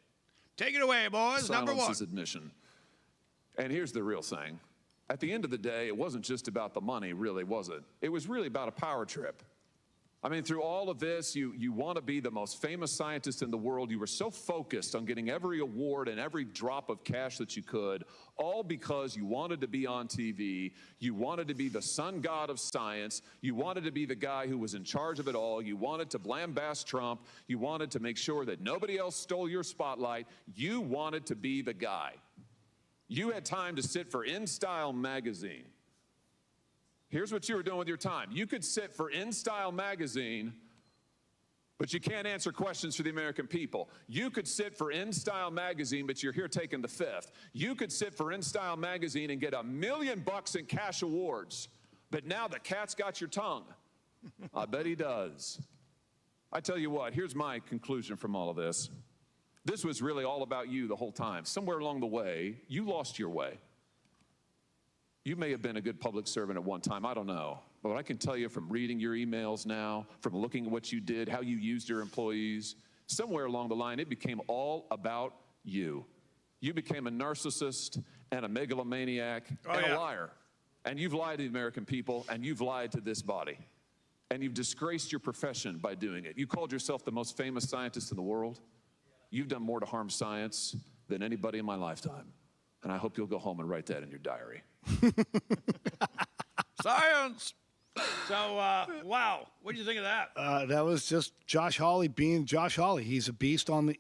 Take it away, boys. Number one. Silence is admission. And here's the real thing. At the end of the day, it wasn't just about the money, really, was it? It was really about a power trip. I mean, through all of this, you want to be the most famous scientist in the world. You were so focused on getting every award and every drop of cash that you could, all because you wanted to be on TV. You wanted to be the sun god of science. You wanted to be the guy who was in charge of it all. You wanted to lambast Trump. You wanted to make sure that nobody else stole your spotlight. You wanted to be the guy. You had time to sit for InStyle magazine. Here's what you were doing with your time. You could sit for InStyle magazine, but you can't answer questions for the American people. You could sit for InStyle magazine, but you're here taking the fifth. You could sit for InStyle magazine and get $1 million in cash awards, but now the cat's got your tongue. I bet he does. I tell you what, here's my conclusion from all of this. This was really all about you the whole time. Somewhere along the way, you lost your way. You may have been a good public servant at one time, I don't know. But I can tell you from reading your emails now, from looking at what you did, how you used your employees, Somewhere along the line, it became all about you. You became a narcissist and a megalomaniac and a liar. And you've lied to the American people, and you've lied to this body. And you've disgraced your profession by doing it. You called yourself the most famous scientist in the world. You've done more to harm science than anybody in my lifetime. And I hope you'll go home and write that in your diary. Science! So, wow. What do you think of that? That was just Josh Hawley being Josh Hawley. He's a beast on the,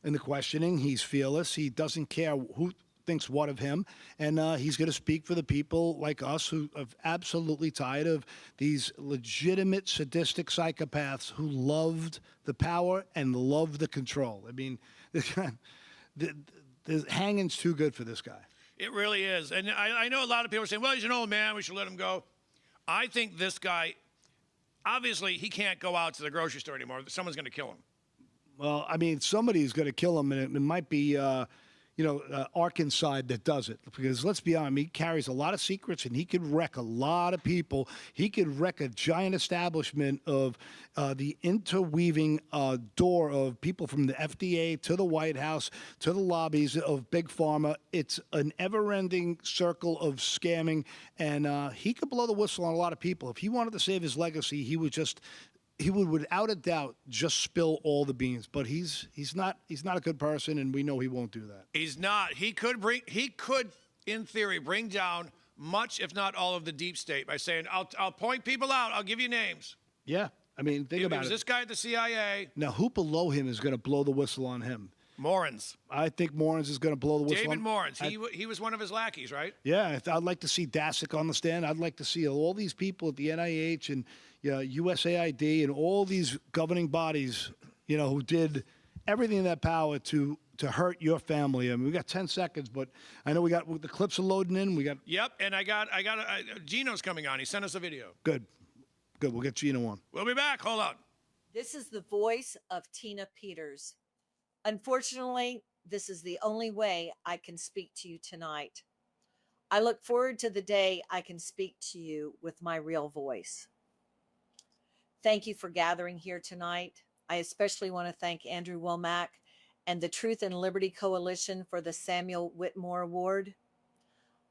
in the questioning. He's fearless. He doesn't care who thinks what of him. And he's going to speak for the people like us who are absolutely tired of these legitimate sadistic psychopaths who loved the power and loved the control. I mean, the hanging's too good for this guy. It really is. And I know a lot of people are saying, well, he's an old man. We should let him go. I think this guy, obviously, he can't go out to the grocery store anymore. Someone's going to kill him. Well, I mean, somebody's going to kill him, and it might be, Arkansas that does it. Because let's be honest, he carries a lot of secrets, and he could wreck a lot of people. He could wreck a giant establishment of the interweaving door of people from the FDA to the White House to the lobbies of Big Pharma. It's an ever-ending circle of scamming, and he could blow the whistle on a lot of people. If he wanted to save his legacy, he would without a doubt just spill all the beans. But he's not a good person, and we know he won't do that. He's not. He could, in theory, bring down much, if not all, of the deep state by saying, I'll point people out. I'll give you names. Yeah. I mean, think about it. It was this guy at the CIA. Now, who below him is going to blow the whistle on him? Morans. I think Morans is going to blow the whistle David on Morans. He was one of his lackeys, right? Yeah. I'd like to see Dasick on the stand. I'd like to see all these people at the NIH and USAID and all these governing bodies, who did everything in their power to hurt your family. I mean, we got 10 seconds, but I know the clips are loading in. Yep, and I got Gino's coming on. He sent us a video. Good. We'll get Gino on. We'll be back. Hold on. This is the voice of Tina Peters. Unfortunately, this is the only way I can speak to you tonight. I look forward to the day I can speak to you with my real voice. Thank you for gathering here tonight. I especially want to thank Andrew Womack and the Truth and Liberty Coalition for the Samuel Whitmore Award.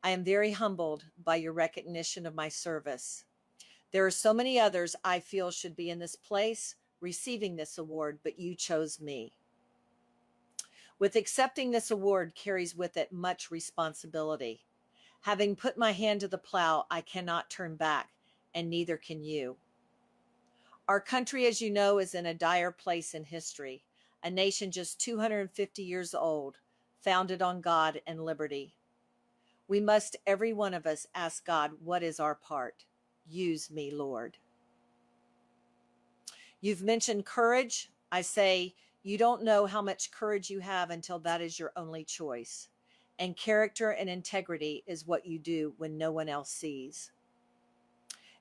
I am very humbled by your recognition of my service. There are so many others I feel should be in this place receiving this award, but you chose me. With accepting this award carries with it much responsibility. Having put my hand to the plow, I cannot turn back, and neither can you. Our country, as you know, is in a dire place in history, a nation just 250 years old, founded on God and liberty. We must, every one of us, ask God, what is our part? Use me, Lord. You've mentioned courage. I say, you don't know how much courage you have until that is your only choice. And character and integrity is what you do when no one else sees.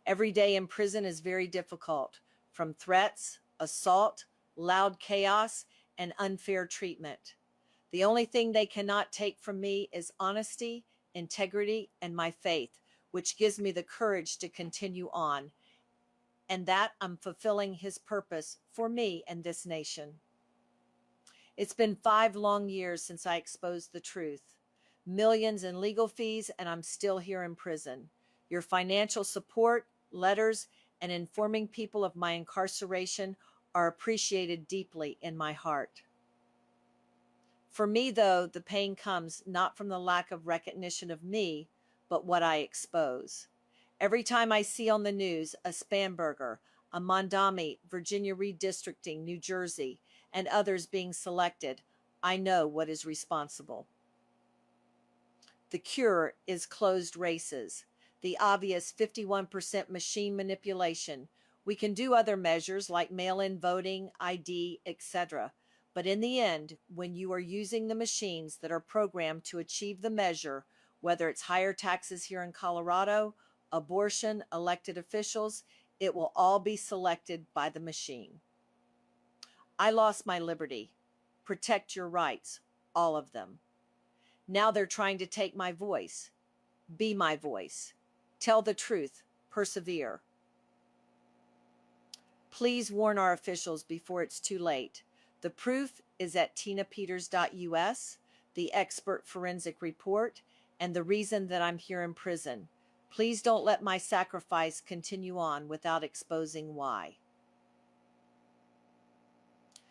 Every day in prison is very difficult, from threats, assault, loud chaos, and unfair treatment. The only thing they cannot take from me is honesty, integrity, and my faith, which gives me the courage to continue on, and that I'm fulfilling his purpose for me and this nation. It's been 5 long years since I exposed the truth. Millions in legal fees, and I'm still here in prison. Your financial support, letters, and informing people of my incarceration are appreciated deeply in my heart. For me, though, the pain comes not from the lack of recognition of me, but what I expose. Every time I see on the news a Spanberger, a Mondami, Virginia redistricting, New Jersey, and others being selected, I know what is responsible. The cure is closed races, the obvious 51% machine manipulation. We can do other measures like mail-in voting, ID, etc. But in the end, when you are using the machines that are programmed to achieve the measure, whether it's higher taxes here in Colorado, abortion, elected officials, it will all be selected by the machine. I lost my liberty. Protect your rights, all of them. Now they're trying to take my voice. Be my voice. Tell the truth. Persevere. Please warn our officials before it's too late. The proof is at tinapeters.us, the expert forensic report, and the reason that I'm here in prison. Please don't let my sacrifice continue on without exposing why.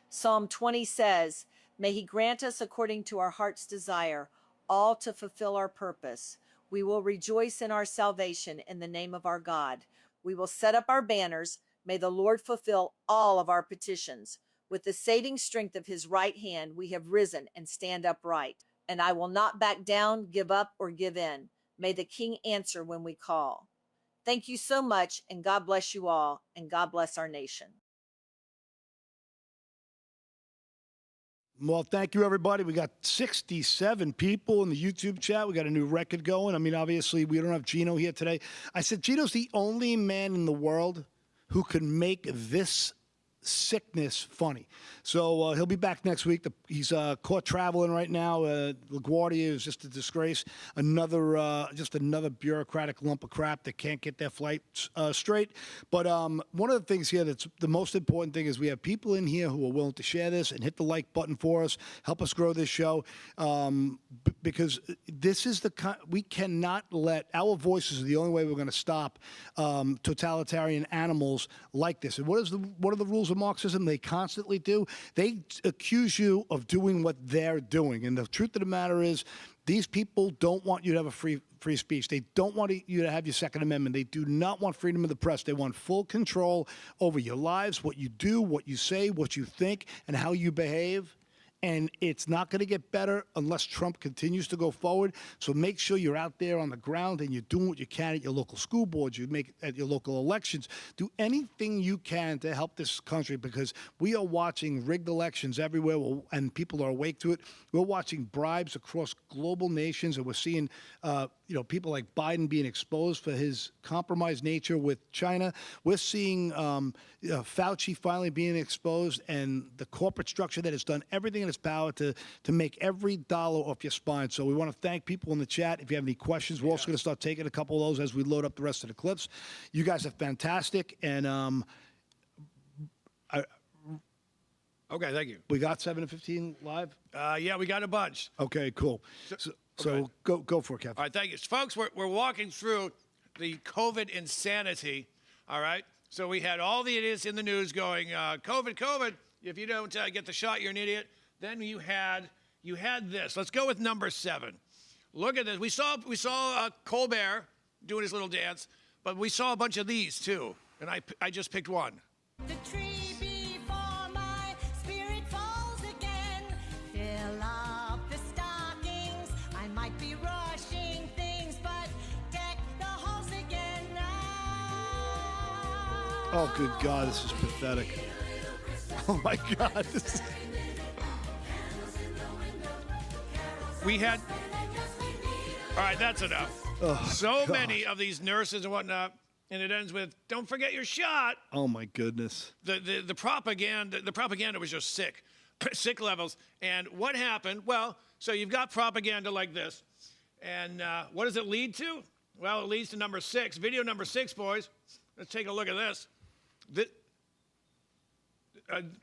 Psalm 20 says, "May he grant us according to our heart's desire, all to fulfill our purpose. We will rejoice in our salvation in the name of our God. We will set up our banners. May the Lord fulfill all of our petitions. With the saving strength of his right hand, we have risen and stand upright. And I will not back down, give up, or give in. May the King answer when we call." Thank you so much, and God bless you all, and God bless our nation. Well, thank you, everybody. We got 67 people in the YouTube chat. We got a new record going. I mean, obviously, we don't have Gino here today. I said, Gino's the only man in the world who can make this sickness funny. So he'll be back next week. He's caught traveling right now. LaGuardia is just a disgrace. Just another bureaucratic lump of crap that can't get their flight straight. But one of the things here that's the most important thing is we have people in here who are willing to share this and hit the like button for us, help us grow this show, because this is we cannot let our voices are the only way we're going to stop totalitarian animals like this. And what are the rules of Marxism? They constantly do. They accuse you of doing what they're doing. And the truth of the matter is, these people don't want you to have a free speech. They don't want you to have your Second Amendment. They do not want freedom of the press. They want full control over your lives, what you do, what you say, what you think, and how you behave. And it's not going to get better unless Trump continues to go forward. So make sure you're out there on the ground and you're doing what you can at your local school boards, at your local elections. Do anything you can to help this country, because we are watching rigged elections everywhere, and people are awake to it. We're watching bribes across global nations, and we're seeing people like Biden being exposed for his compromised nature with China. We're seeing Fauci finally being exposed, and the corporate structure that has done everything in its power to make every dollar off your spine. So we want to thank people in the chat. If you have any questions, we're also going to start taking a couple of those as we load up the rest of the clips. You guys are fantastic, and okay, thank you. We got 7 to 15 live? Yeah, we got a bunch. Okay, cool. So go for it, Kevin. All right, thank you. Folks, we're walking through the COVID insanity, all right? So we had all the idiots in the news going, COVID, if you don't get the shot, you're an idiot. Then you had this. Let's go with number 7. Look at this. We saw Colbert doing his little dance, but we saw a bunch of these, too, and I just picked one. The tree before my spirit falls again. Fill up the stockings. I might be rushing things, but deck the halls again now. Oh, good God, this is pathetic. Oh, my God. We had... All right, that's enough. Oh, so God. many of these nurses and whatnot, and it ends with, don't forget your shot. Oh, my goodness. The propaganda was just sick. Sick levels. And what happened? Well, so you've got propaganda like this. And what does it lead to? Well, it leads to number 6. Video number 6, boys. Let's take a look at this.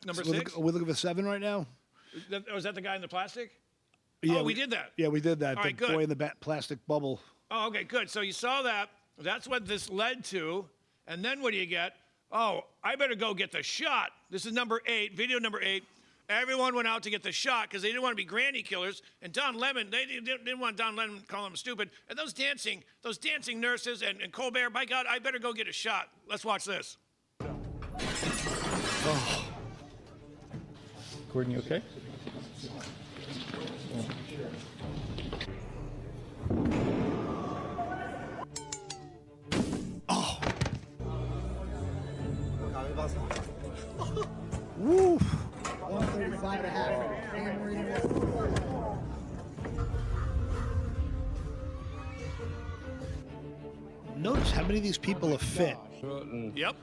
Number 6? Are we looking for 7 right now? Was that the guy in the plastic? Yeah, oh, we did that. Yeah, we did that. All right, the good. boy in the plastic bubble. Oh, okay, good. So you saw that. That's what this led to. And then what do you get? Oh, I better go get the shot. This is number 8, video number 8. Everyone went out to get the shot because they didn't want to be granny killers. And Don Lemon, they didn't want Don Lemon to call them stupid. And those dancing nurses and Colbert, by God, I better go get a shot. Let's watch this. Oh. Gordon, you okay? Oh. Woo. 135.5. Notice how many of these people are fit. Yep.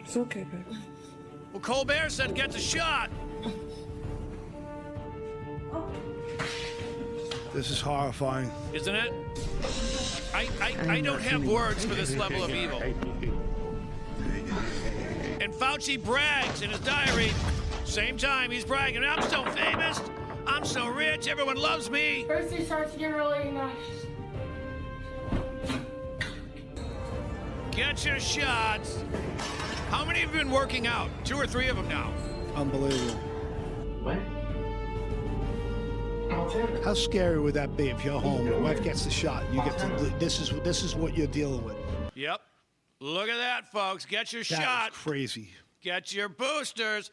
It's okay, baby. Well, Colbert said get the shot. This is horrifying. Isn't it? I don't have words for this level of evil. And Fauci brags in his diary. Same time he's bragging, I'm so famous, I'm so rich, everyone loves me. First it starts to get really nice. Get your shots. How many have been working out? 2 or 3 of them now. Unbelievable. What? How scary would that be if you're home, your wife gets the shot, you get to, this is what you're dealing with. Yep. Look at that, folks. Get your That shot. is crazy. Get your boosters.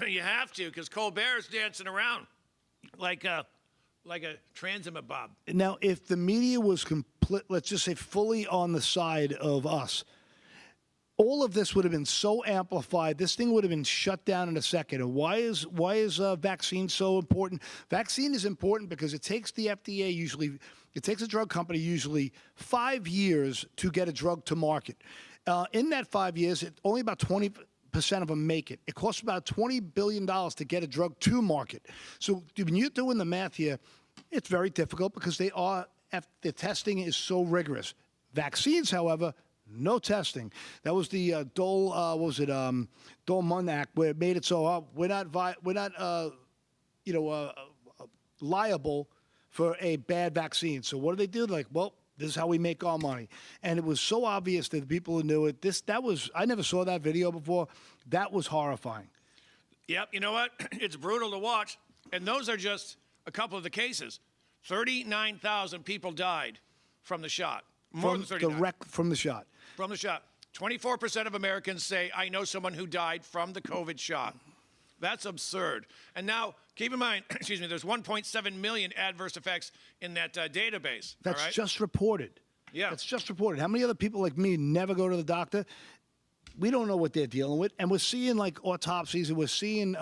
You have to, because Colbert's dancing around like a transima bob. Now, if the media was complete, let's just say fully on the side of us, all of this would have been so amplified. This thing would have been shut down in a second. And why is vaccine so important? Vaccine is important because it takes the FDA usually, it takes a drug company usually 5 years to get a drug to market. In that 5 years, only about 20% of them make it. It costs about $20 billion to get a drug to market. So when you're doing the math here, it's very difficult because the testing is so rigorous. Vaccines, however, no testing. That was the Dole-Munn Act, where it made it so we're not liable for a bad vaccine. So what do they do? They're like, well, this is how we make our money. And it was so obvious to the people who knew it. I never saw that video before. That was horrifying. Yep, you know what? It's brutal to watch. And those are just a couple of the cases. 39,000 people died from the shot. More than 39. From the shot. From the shot. 24% of Americans say, I know someone who died from the COVID shot. That's absurd. And now, keep in mind, excuse me, there's 1.7 million adverse effects in that database. That's all right? just reported. Yeah. That's just reported. How many other people like me never go to the doctor? We don't know what they're dealing with. And we're seeing like autopsies, and we're seeing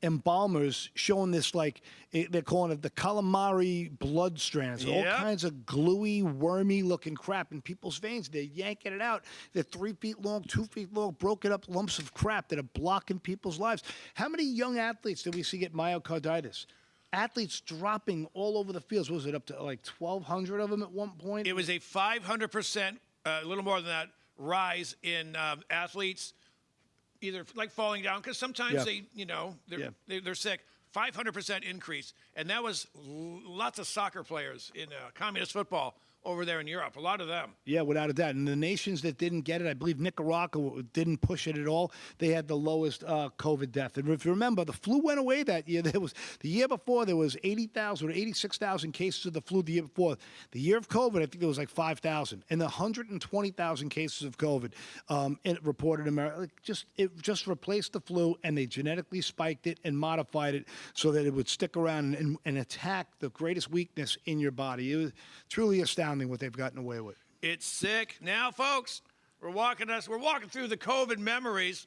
embalmers showing this, like, they're calling it the calamari blood strands. All kinds of gluey, wormy looking crap in people's veins. They're yanking it out. They're 3 feet long, 2 feet long, broken up lumps of crap that are blocking people's lives. How many young athletes did we see get myocarditis? Athletes dropping all over the fields. Was it up to like 1,200 of them at one point? It was a 500%, a little more than that, rise in athletes either like falling down, because sometimes they're sick. 500% increase, and that was lots of soccer players in communist football over there in Europe. A lot of them. Yeah, without a doubt. And the nations that didn't get it, I believe Nicaragua didn't push it at all. They had the lowest COVID death. And if you remember, the flu went away that year. The year before, there was 80,000 or 86,000 cases of the flu the year before. The year of COVID, I think there was like 5,000. And the 120,000 cases of COVID reported in America. It just replaced the flu, and they genetically spiked it and modified it so that it would stick around and attack the greatest weakness in your body. It was truly astounding what they've gotten away with. It's sick. Now, folks, we're walking through the COVID memories.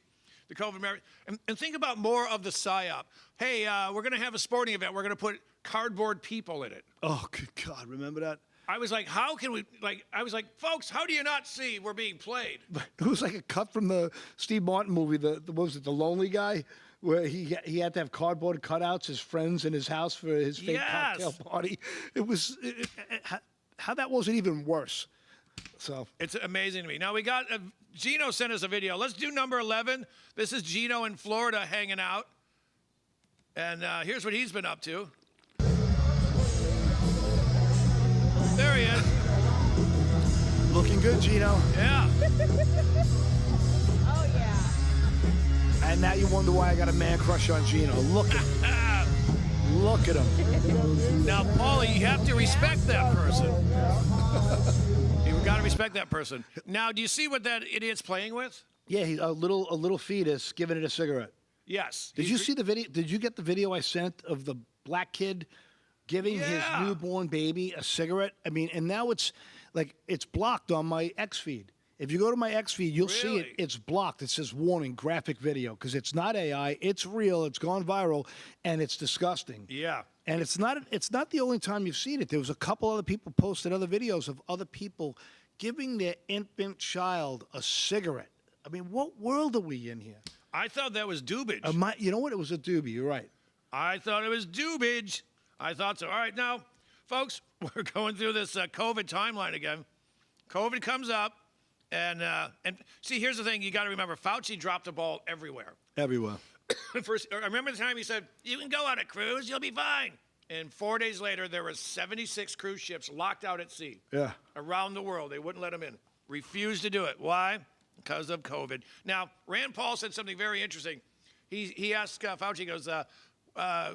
And think about more of the PSYOP. Hey, we're going to have a sporting event. We're going to put cardboard people in it. Oh, good God. Remember that? I was like, folks, how do you not see we're being played? It was like a cut from the Steve Martin movie, what was it, The Lonely Guy? Where he had to have cardboard cutouts, his friends in his house for his fake cocktail party. It was... how that wasn't even worse. So it's amazing to me. Now we got Gino sent us a video. Let's do number 11. This is Gino in Florida hanging out, and here's what he's been up to. There he is. Looking good, Gino. Yeah. Oh yeah. And now you wonder why I got a man crush on Gino. Look at him. Look at him. Now, Paulie, you have to respect that person. You've got to respect that person. Now, do you see what that idiot's playing with? Yeah, he's a little fetus giving it a cigarette. Yes. Did you see the video? Did you get the video I sent of the black kid giving his newborn baby a cigarette? I mean, and now it's blocked on my X feed. If you go to my X feed, you'll see it. It's blocked. It says warning, graphic video, because it's not AI. It's real. It's gone viral, and it's disgusting. Yeah. And it's not the only time you've seen it. There was a couple other people posted other videos of other people giving their infant child a cigarette. I mean, what world are we in here? I thought that was doobage. You know what? It was a doobie. You're right. I thought it was doobage. I thought so. All right, now, folks, we're going through this COVID timeline again. COVID comes up, and see, here's the thing. You got to remember, Fauci dropped the ball everywhere. Everywhere. First, I remember the time he said, you can go on a cruise, you'll be fine. And 4 days later, there were 76 cruise ships locked out at sea. Yeah. Around the world. They wouldn't let them in. Refused to do it. Why? Because of COVID. Now, Rand Paul said something very interesting. He asked Fauci, he goes, why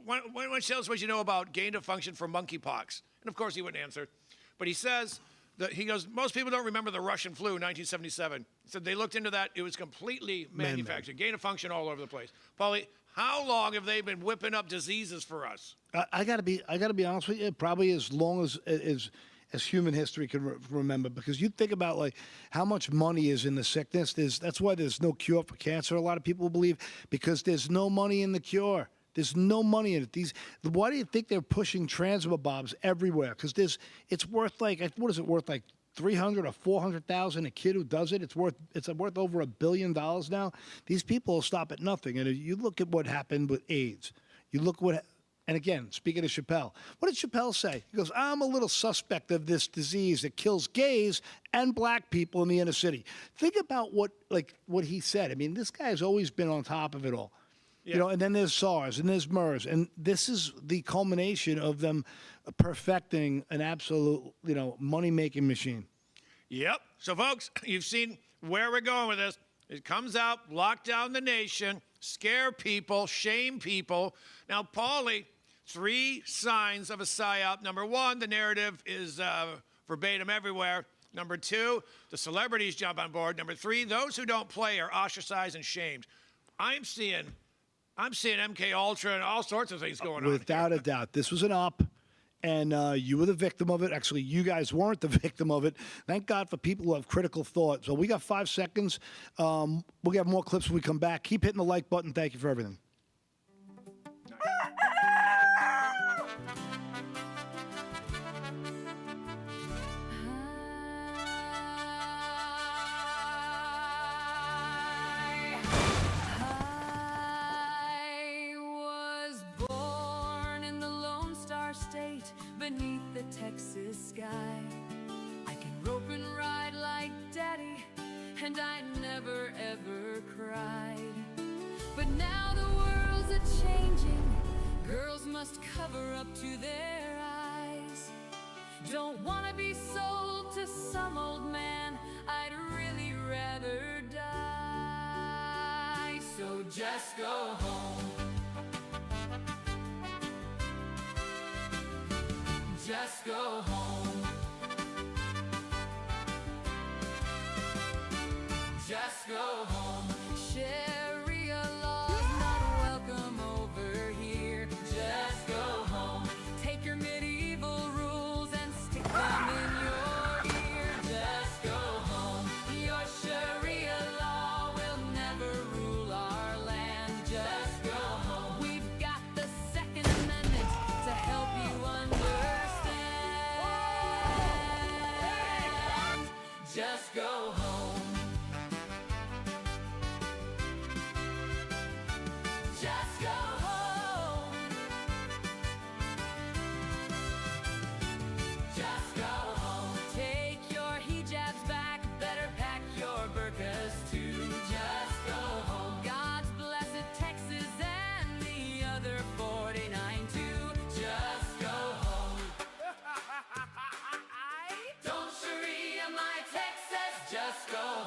don't you tell us what you know about gain of function for monkeypox? And of course, he wouldn't answer. But he says, he goes, most people don't remember the Russian flu in 1977. He said they looked into that. It was completely manufactured. Gain of function all over the place. Paulie, how long have they been whipping up diseases for us? I gotta be honest with you. Probably as long as human history can remember, because you think about like how much money is in the sickness. That's why there's no cure for cancer. A lot of people believe, because there's no money in the cure. There's no money in it. Why do you think they're pushing transmobobs everywhere? Because it's worth like, what is it worth, like 300 or 400,000 a kid who does it? It's worth over $1 billion now. These people will stop at nothing. And you look at what happened with AIDS. You look and again, speaking of Chappelle, what did Chappelle say? He goes, I'm a little suspect of this disease that kills gays and black people in the inner city. Think about what he said. I mean, this guy's always been on top of it all. Yeah. You know, and then there's SARS and there's MERS, and this is the culmination of them perfecting an absolute, money-making machine. Yep. So, folks, you've seen where we're going with this. It comes out, lock down the nation, scare people, shame people. Now, Paulie, 3 signs of a psyop. Number 1, the narrative is verbatim everywhere. Number 2, the celebrities jump on board. Number 3, those who don't play are ostracized and shamed. I'm seeing MK Ultra and all sorts of things going on. Without a doubt. This was an op, and you were the victim of it. Actually, you guys weren't the victim of it. Thank God for people who have critical thought. So we got 5 seconds. We'll get more clips when we come back. Keep hitting the like button. Thank you for everything. Beneath the Texas sky, I can rope and ride like Daddy, and I never ever cried. But now the world's a-changing. Girls must cover up to their eyes. Don't wanna be sold to some old man, I'd really rather die. So just go home. Just go home. Just go home. Sharia law's not welcome over here. Just go home. Take your medieval rules and stick them in your ear. Just go home. Your Sharia law will never rule our land. Just go home. We've got the Second Amendment to help you understand. Just go home. Just go home. Just go home. Take your hijabs back, better pack your burqas too. Just go home. God's blessed Texas and the other 49 too. Just go home. Don't Sharia my Texas, just go home.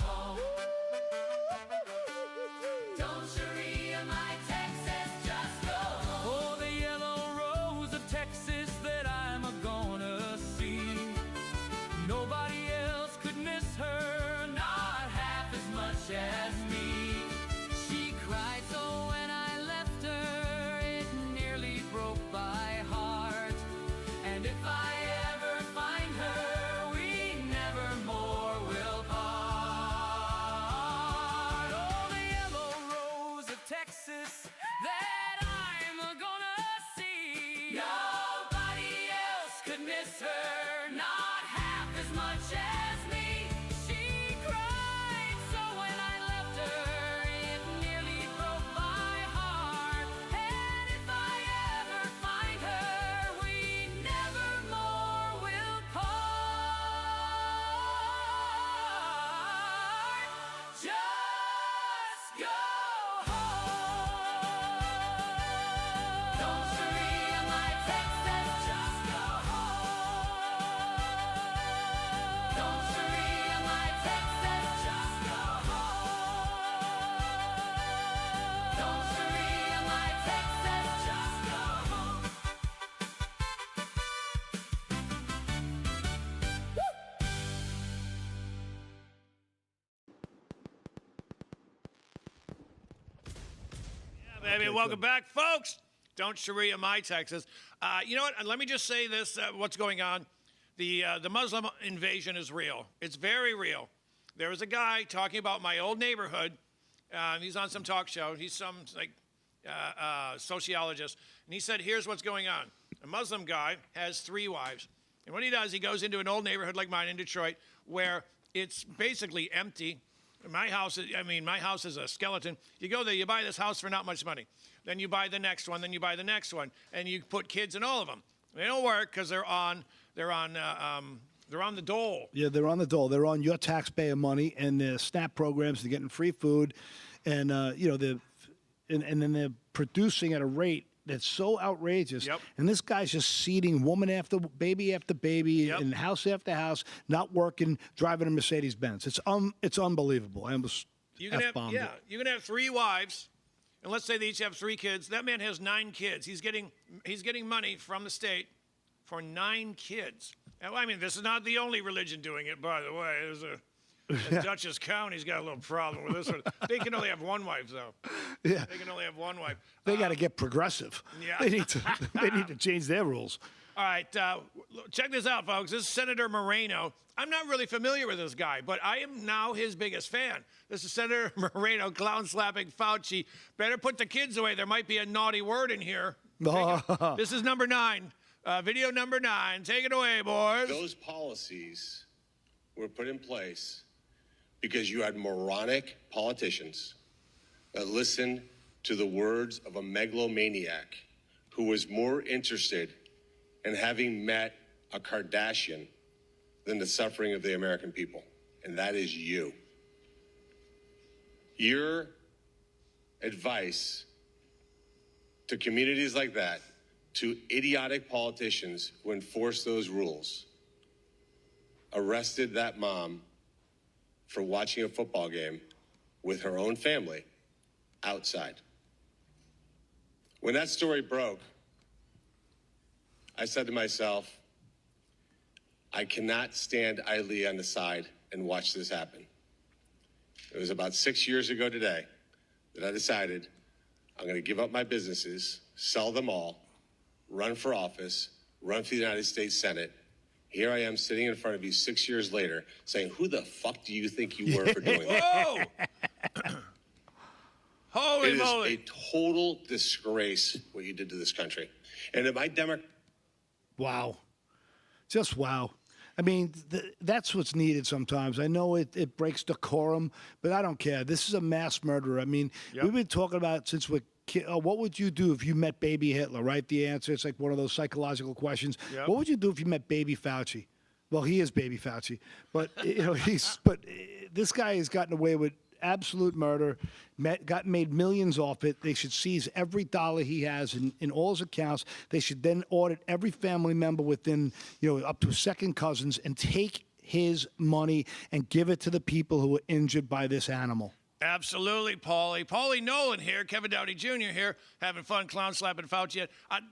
Baby, welcome back, folks. Don't Sharia my Texas. You know what? Let me just say this: what's going on? The Muslim invasion is real. It's very real. There was a guy talking about my old neighborhood. He's on some talk show. He's some sociologist, and he said, "Here's what's going on. A Muslim guy has 3 wives, and what he does, he goes into an old neighborhood like mine in Detroit, where it's basically empty." My house is a skeleton. You go there, you buy this house for not much money. Then you buy the next one, then you buy the next one, and you put kids in all of them. They don't work because they're on the dole. Yeah, they're on the dole. They're on your taxpayer money and the SNAP programs. They're getting free food, and and then they're producing at a rate that's so outrageous. Yep. And this guy's just seeding woman after baby and house after house, not working, driving a Mercedes Benz. It's unbelievable. I almost You can F-bombed it. you can have 3 wives, and let's say they each have 3 kids. That man has 9 kids. He's getting money from the state for 9 kids. And, I mean, this is not the only religion doing it, by the way. There's Dutchess County's got a little problem with this one. They can only have 1 wife, though. Yeah. They can only have 1 wife. They got to get progressive. Yeah. They need to change their rules. All right, check this out, folks. This is Senator Moreno. I'm not really familiar with this guy, but I am now his biggest fan. This is Senator Moreno clown-slapping Fauci. Better put the kids away. There might be a naughty word in here. This is number 9. Video number 9. Take it away, boys. Those policies were put in place because you had moronic politicians that listened to the words of a megalomaniac who was more interested in having met a Kardashian than the suffering of the American people. And that is you. Your advice to communities like that, to idiotic politicians who enforce those rules, arrested that mom for watching a football game with her own family outside. When that story broke, I said to myself, I cannot stand idly on the side and watch this happen. It was about 6 years ago today that I decided I'm going to give up my businesses, sell them all, run for office, run for the United States Senate. Here I am sitting in front of you 6 years later saying, who the fuck do you think you were for doing that? Whoa! Holy moly. It is a total disgrace what you did to this country. And if my Wow. Just wow. I mean, that's what's needed sometimes. I know it breaks decorum, but I don't care. This is a mass murderer. I mean, we've been talking about since we're what would you do if you met baby Hitler, right? The answer, it's like one of those psychological questions. Yep. What would you do if you met baby Fauci? Well, he is baby Fauci. But, this guy has gotten away with absolute murder, made millions off it. They should seize every dollar he has in all his accounts. They should then audit every family member within, up to second cousins and take his money and give it to the people who were injured by this animal. Absolutely, Paulie. Paulie Nolan here, Kevin Downey Jr. here, having fun clown slapping Fauci.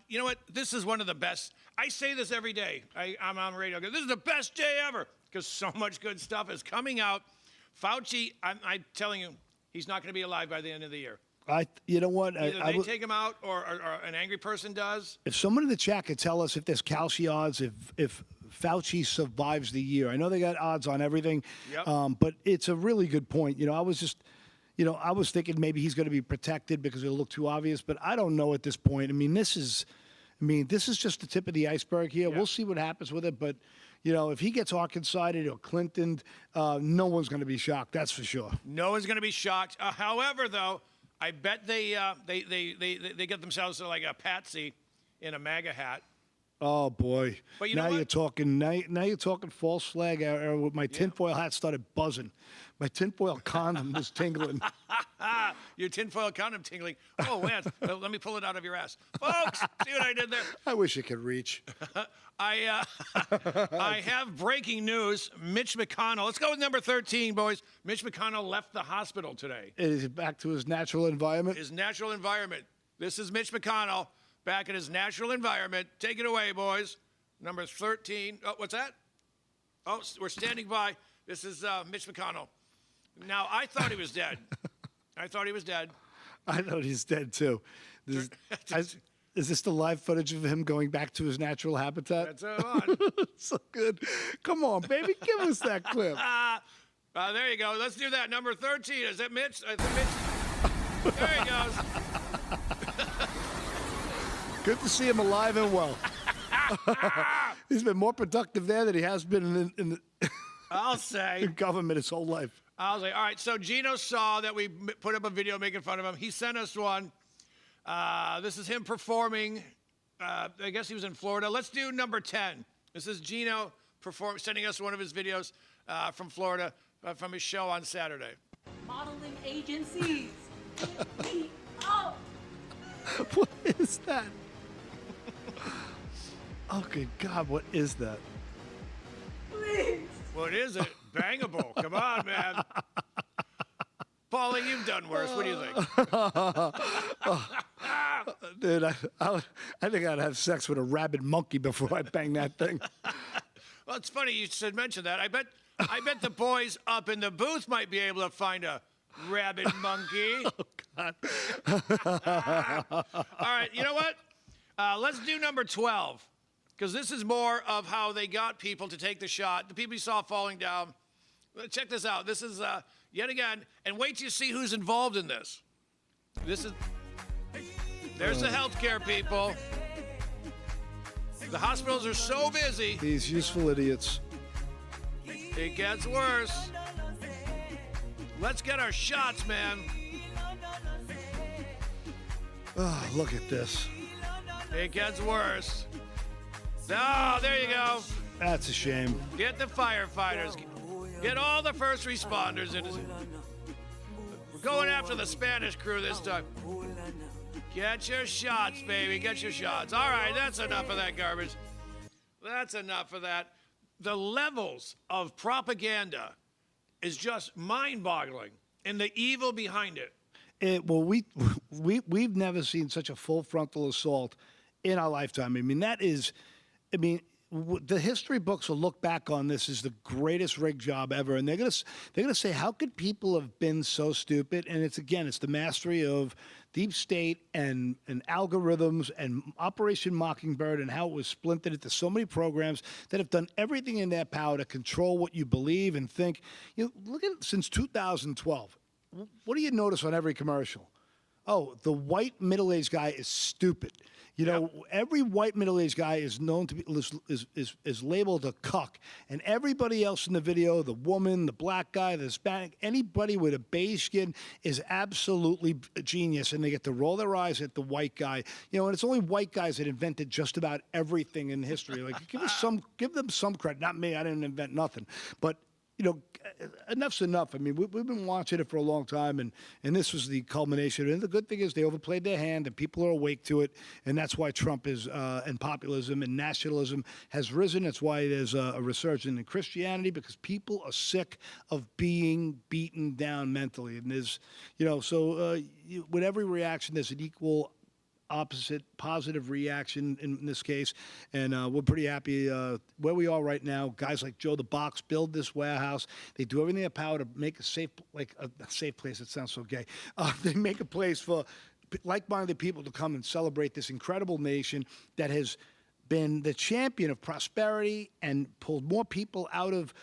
You know what? This is one of the best. I say this every day. I'm on radio. This is the best day ever because so much good stuff is coming out. Fauci, I'm telling you, he's not going to be alive by the end of the year. You know what? Either they take him out or an angry person does. If someone in the chat could tell us if there's Calci odds, if Fauci survives the year. I know they got odds on everything, but it's a really good point. I was just, I was thinking maybe he's going to be protected because it'll look too obvious, but I don't know at this point. This is just the tip of the iceberg here. We'll see what happens with it, but if he gets Arkansas-ed or Clinton, no one's going to be shocked. That's for sure. No one's going to be shocked. However, though, I bet they get themselves like a patsy in a MAGA hat. Oh boy! But you know what? You're talking. Now you're talking false flag. My tinfoil hat started buzzing. My tinfoil condom was tingling. Your tinfoil condom tingling. Oh man! Let me pull it out of your ass, folks. See what I did there? I wish it could reach. I have breaking news. Mitch McConnell. Let's go with number 13, boys. Mitch McConnell left the hospital today. Is he back to his natural environment? His natural environment. This is Mitch McConnell back in his natural environment. Take it away, boys. Number 13. Oh, what's that? Oh, we're standing by. This is Mitch McConnell. Now, I thought he was dead. I know he's dead too. Is this the live footage of him going back to his natural habitat? That's on. So good. Come on, baby, give us that clip. There you go. Let's do that. Number 13. Is that Mitch? I think Mitch. There he goes. Good to see him alive and well. He's been more productive there than he has been in I'll say. in government his whole life. I'll say. All right. So Gino saw that we put up a video making fun of him. He sent us one. This is him performing. I guess he was in Florida. Let's do number 10. This is Gino sending us one of his videos from Florida from his show on Saturday. Modeling agencies. What is that? Oh, good God, what is that? Please. What is it? Bangable. Come on, man. Paulie, you've done worse. What do you think? Dude, I think I'd have sex with a rabid monkey before I bang that thing. Well, it's funny you should mention that. I bet the boys up in the booth might be able to find a rabid monkey. Oh, God. All right, you know what? Let's do number 12, because this is more of how they got people to take the shot. The people you saw falling down. Check this out. This is, yet again, and wait till you see who's involved in this. There's the healthcare people. The hospitals are so busy. These useful idiots. It gets worse. Let's get our shots, man. Oh, look at this. It gets worse. Oh, there you go. That's a shame. Get the firefighters. Get all the first responders in. We're going after the Spanish crew this time. Get your shots, baby. Get your shots. All right, that's enough of that garbage. That's enough of that. The levels of propaganda is just mind-boggling, and the evil behind it. Well, we've never seen such a full frontal assault in our lifetime. I mean, the history books will look back on this as the greatest rig job ever, and they're gonna say, how could people have been so stupid? And it's the mastery of deep state and algorithms and Operation Mockingbird and how it was splintered into so many programs that have done everything in their power to control what you believe and think. Look at it since 2012. What do you notice on every commercial? Oh, the white middle-aged guy is stupid. Every white middle-aged guy is known to be is labeled a cuck, and everybody else in the video, the woman, the black guy, the Hispanic, anybody with a beige skin is absolutely a genius, and they get to roll their eyes at the white guy. And it's only white guys that invented just about everything in history. Like, give them some credit. Not me. I didn't invent nothing, but. Enough's enough. I mean, we've been watching it for a long time, and this was the culmination. And the good thing is they overplayed their hand, and people are awake to it, and that's why Trump is, and populism and nationalism has risen. That's why there's a resurgence in Christianity, because people are sick of being beaten down mentally. And there's, with every reaction, there's an equal opposite positive reaction in this case, and we're pretty happy where we are right now. Guys like Joe the Box build this warehouse. They do everything in their power to make a safe place. It sounds so gay. They make a place for like-minded people to come and celebrate this incredible nation that has been the champion of prosperity and pulled more people out of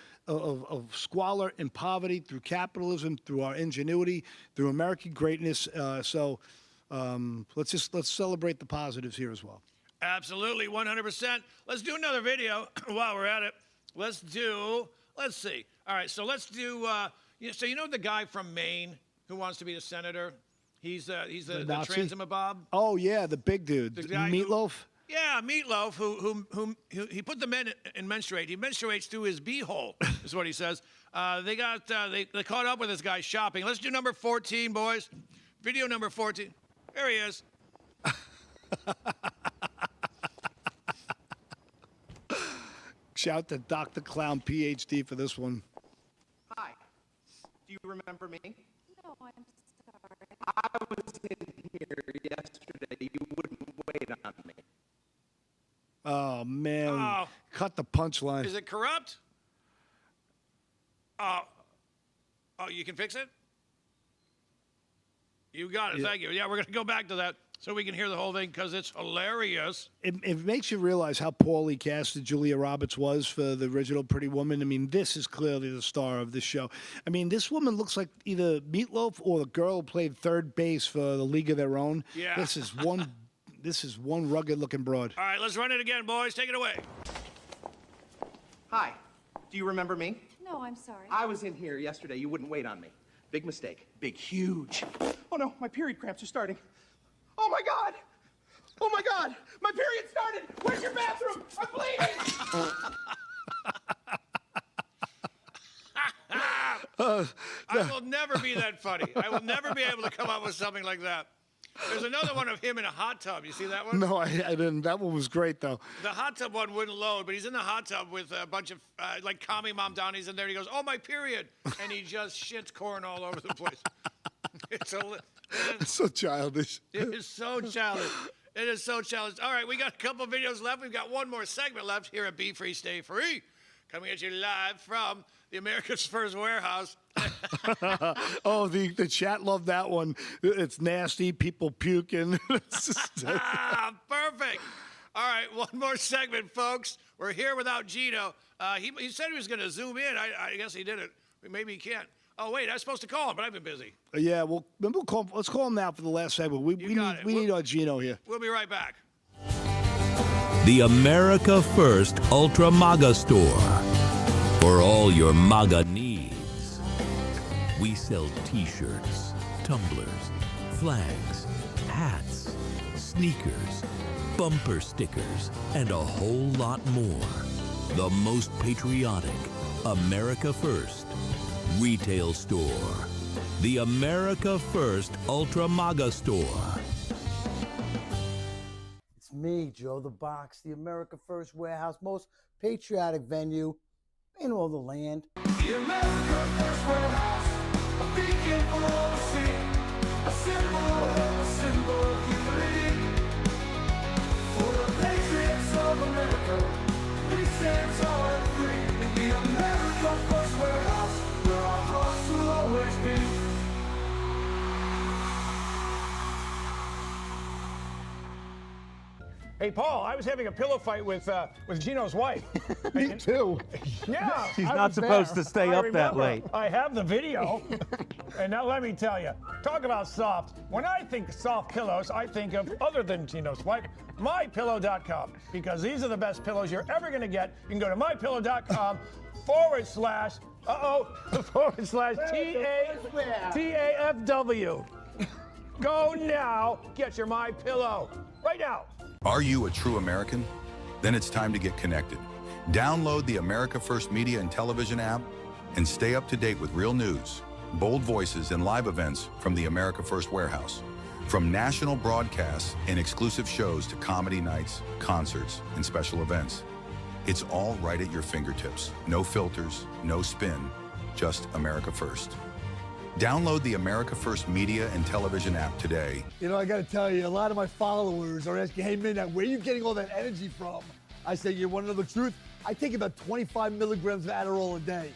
squalor and poverty through capitalism, through our ingenuity, through American greatness. Let's celebrate the positives here as well. Absolutely, 100%. Let's do another video while we're at it. Let's see. All right, so let's do, so the guy from Maine who wants to be a senator? He's the transmobob. Oh, yeah, the big dude. The guy Meatloaf? Meatloaf, who he put the men in menstruate. He menstruates through his beehole, is what he says. They caught up with this guy shopping. Let's do number 14, boys. Video number 14. There he is. Shout to Dr. Clown PhD for this one. Hi. Do you remember me? No, I'm sorry. I was in here yesterday. You wouldn't wait on me. Oh, man. Cut the punchline. Is it corrupt? You can fix it? You got it. Thank you. Yeah, we're going to go back to that so we can hear the whole thing because it's hilarious. It makes you realize how poorly casted Julia Roberts was for the original Pretty Woman. I mean, this is clearly the star of this show. I mean, this woman looks like either Meatloaf or the girl who played third base for the League of Their Own. Yeah. This is one rugged-looking broad. All right, let's run it again, boys. Take it away. Hi. Do you remember me? No, I'm sorry. I was in here yesterday. You wouldn't wait on me. Big mistake. Big, huge. Oh no, my period cramps are starting. Oh my God! Oh my God! My period started! Where's your bathroom? I'm bleeding! I will never be that funny. I will never be able to come up with something like that. There's another one of him in a hot tub. You see that one? No, I didn't. That one was great, though. The hot tub one wouldn't load, but he's in the hot tub with a bunch of, like, commie mom Downey's in there. And he goes, oh, my period. And he just shits corn all over the place. It's so childish. It is so childish. It is so childish. All right, we got a couple videos left. We've got one more segment left here at Be Free, Stay Free. Coming at you live from the America's First Warehouse. Oh, the chat loved that one. It's nasty. People puking. Perfect. All right, one more segment, folks. We're here without Gino. He said he was going to zoom in. I guess he didn't. Maybe he can't. Oh, wait, I was supposed to call him, but I've been busy. Yeah, well, let's call him now for the last segment. We need our Gino here. We'll be right back. The America First Ultra MAGA Store. For all your MAGA needs. We sell t-shirts, tumblers, flags, hats, sneakers, bumper stickers, and a whole lot more. The most patriotic America First retail store. The America First Ultra MAGA Store. It's me, Joe the Box, the America First Warehouse, most patriotic venue in all the land. The America First Warehouse, a beacon for all to see, a symbol of unity. For the patriots of America, we stand tall and free. In the America First Warehouse, where our hearts will always be. Hey, Paul, I was having a pillow fight with Gino's wife. Me too. Yeah. She's I not was supposed there. to stay I up that remember. late. I have the video. And now let me tell you, talk about soft. When I think soft pillows, I think of other than Gino's wife, mypillow.com, because these are the best pillows you're ever going to get. You can go to mypillow.com /TAFW. Go now, get your My Pillow right now. Are you a true American? Then it's time to get connected. Download the America First Media and Television app and stay up to date with real news, bold voices, and live events from the America First Warehouse. From national broadcasts and exclusive shows to comedy nights, concerts, and special events. It's all right at your fingertips. No filters, no spin, just America First. Download the America First Media and Television app today. You know, I got to tell you, a lot of my followers are asking, hey, Midnight, where are you getting all that energy from? I say, you want to know the truth? I take about 25 milligrams of Adderall a day.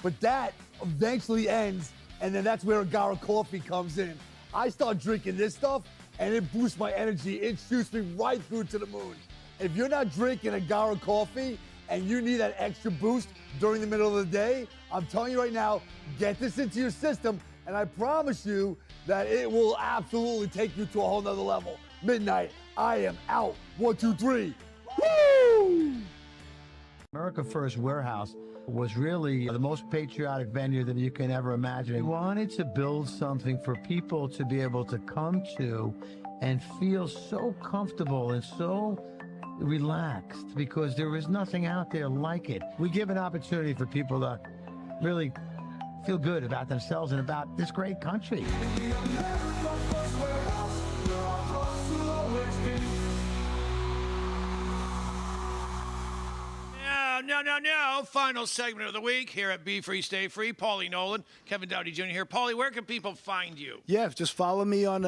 But that eventually ends, and then that's where Agara coffee comes in. I start drinking this stuff, and it boosts my energy. It shoots me right through to the moon. If you're not drinking Agara coffee, and you need that extra boost during the middle of the day, I'm telling you right now, get this into your system, and I promise you that it will absolutely take you to a whole nother level. Midnight, I am out. 1, 2, 3. Woo! America First Warehouse was really the most patriotic venue that you can ever imagine. We wanted to build something for people to be able to come to and feel so comfortable and so relaxed, because there is nothing out there like it. We give an opportunity for people to really feel good about themselves and about this great country. Now, final segment of the week here at Be Free, Stay Free. Paulie Nolan, Kevin Downey Jr. here. Paulie, where can people find you? Yeah, just follow me on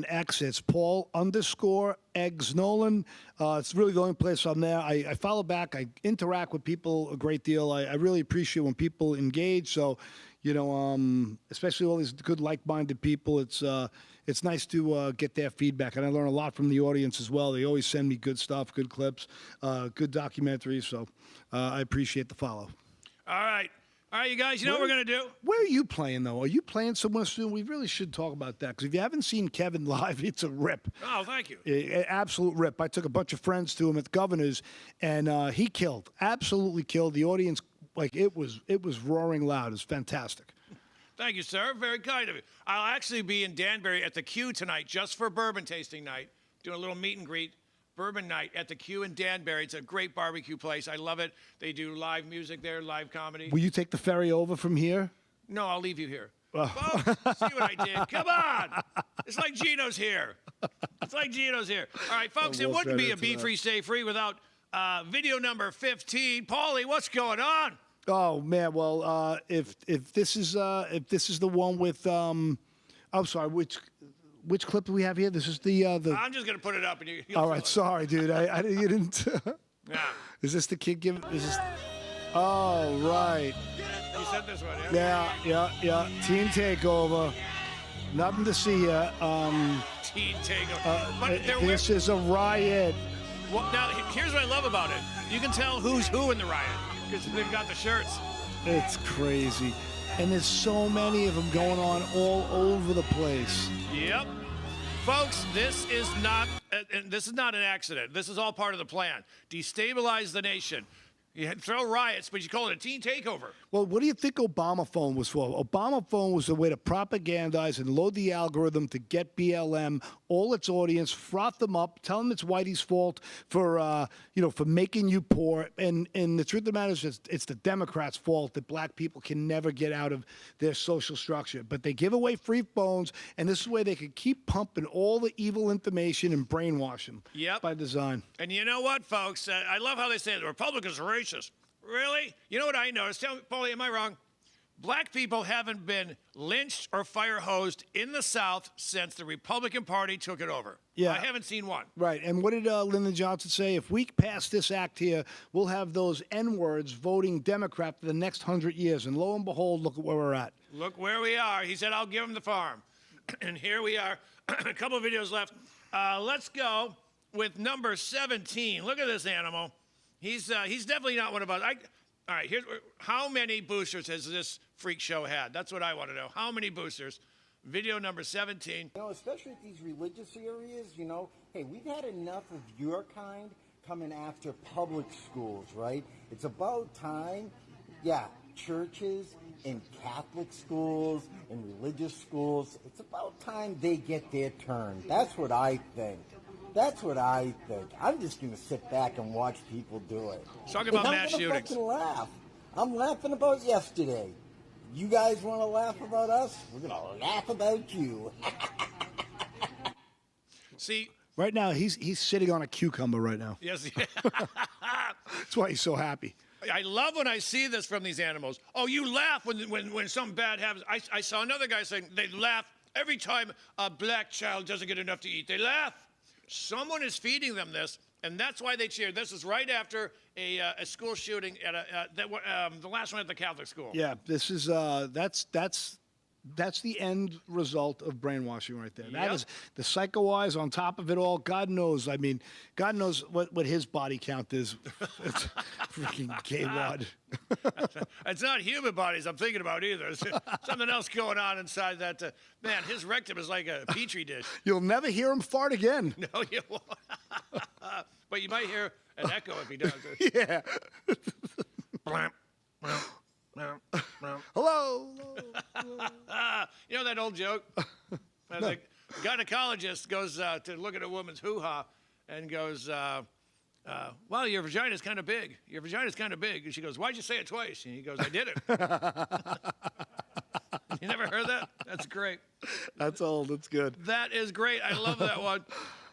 X. It's Paul_Eggs Nolan. It's really the only place I'm there. I follow back. I interact with people a great deal. I really appreciate when people engage. So, especially all these good, like-minded people. It's nice to get their feedback, and I learn a lot from the audience as well. They always send me good stuff, good clips, good documentaries. So I appreciate the follow. All right, you guys. You know what we're gonna do? Where are you playing though? Are you playing somewhere soon? We really should talk about that because if you haven't seen Kevin live, it's a rip. Oh, thank you. Absolute rip. I took a bunch of friends to him at the Governor's, and he killed. Absolutely killed. The audience, it was roaring loud. It was fantastic. Thank you, sir. Very kind of you. I'll actually be in Danbury at the Q tonight just for bourbon tasting night, doing a little meet and greet. Bourbon night at the Q in Danbury. It's a great barbecue place. I love it. They do live music there, live comedy. Will you take the ferry over from here? No, I'll leave you here. Oh. Folks, see what I did? Come on. It's like Gino's here. It's like Gino's here. All right, folks, it wouldn't be a Be Free, Stay Free without video number 15. Paulie, what's going on? Oh man, well, if this is the one with I'm sorry, which clip do we have here? This is the. I'm just gonna put it up and you. All right, sorry, dude. You didn't. Yeah. Is this the kid giving? Is this? Oh right. You said this one, yeah? Yeah. Team Takeover. Nothing to see here. Team Takeover. But this is a riot. Well, now here's what I love about it. You can tell who's who in the riot because they've got the shirts. It's crazy, and there's so many of them going on all over the place. Yep. Folks, this is not an accident. This is all part of the plan. Destabilize the nation. You throw riots, but you call it a teen takeover. Well, what do you think Obama phone was for? Obama phone was a way to propagandize and load the algorithm to get BLM, all its audience, froth them up, tell them it's Whitey's fault for making you poor. And the truth of the matter is it's the Democrats' fault that black people can never get out of their social structure. But they give away free phones, and this is where they can keep pumping all the evil information and brainwash them. Yep. By design. And you know what, folks? I love how they say the Republicans are racist. Really? You know what I noticed? Tell me, Paulie, am I wrong? Black people haven't been lynched or fire hosed in the South since the Republican Party took it over. Yeah. I haven't seen one. Right. And what did Lyndon Johnson say? If we pass this act here, we'll have those N-words voting Democrat for the next 100 years. And lo and behold, look at where we're at. Look where we are. He said, I'll give him the farm. And here we are. A couple of videos left. Let's go with number 17. Look at this animal. He's definitely not one of us. All right, how many boosters has this freak show had? That's what I want to know. How many boosters? Video number 17. Especially at these religious areas, hey, we've had enough of your kind coming after public schools, right? It's about time, churches and Catholic schools and religious schools, it's about time they get their turn. That's what I think. I'm just going to sit back and watch people do it. Talk about mass shootings. I'm going to fucking laugh. I'm laughing about yesterday. You guys want to laugh about us? We're going to laugh about you. See, right now he's sitting on a cucumber right now. Yes. That's why he's so happy. I love when I see this from these animals. Oh, you laugh when something bad happens. I saw another guy saying they laugh every time a black child doesn't get enough to eat. They laugh. Someone is feeding them this, and that's why they cheer. This is right after a school shooting at the last one at the Catholic school. Yeah, this is that's the end result of brainwashing right there. That is the psycho eyes on top of it all. God knows. I mean, God knows what his body count is. It's freaking gay wad. It's not human bodies I'm thinking about either. There's something else going on inside that. Man, his rectum is like a petri dish. You'll never hear him fart again. No, you won't. But you might hear an echo if he does. Yeah. Hello. You know that old joke? The gynecologist goes to look at a woman's hoo-ha and goes, well, your vagina's kind of big. Your vagina's kind of big. And she goes, why'd you say it twice? And he goes, I did it. You never heard that? That's great. That's old. That's good. That is great. I love that one.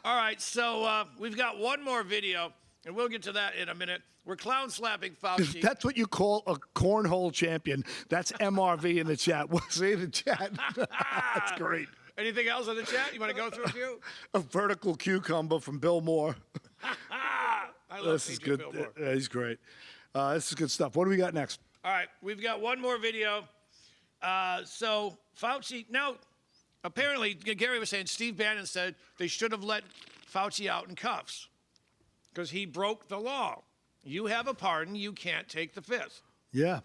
All right, so we've got one more video, and we'll get to that in a minute. We're clown slapping Fauci. That's what you call a cornhole champion. That's MRV in the chat. We'll say in the chat. That's great. Anything else in the chat? You want to go through a few? A vertical cucumber from Bill Moore. I love this is good. Bill Moore. He's great. This is good stuff. What do we got next? All right, we've got one more video. So Fauci, now, apparently, Gary was saying Steve Bannon said they should have let Fauci out in cuffs because he broke the law. You have a pardon, you can't take the fifth. Yeah.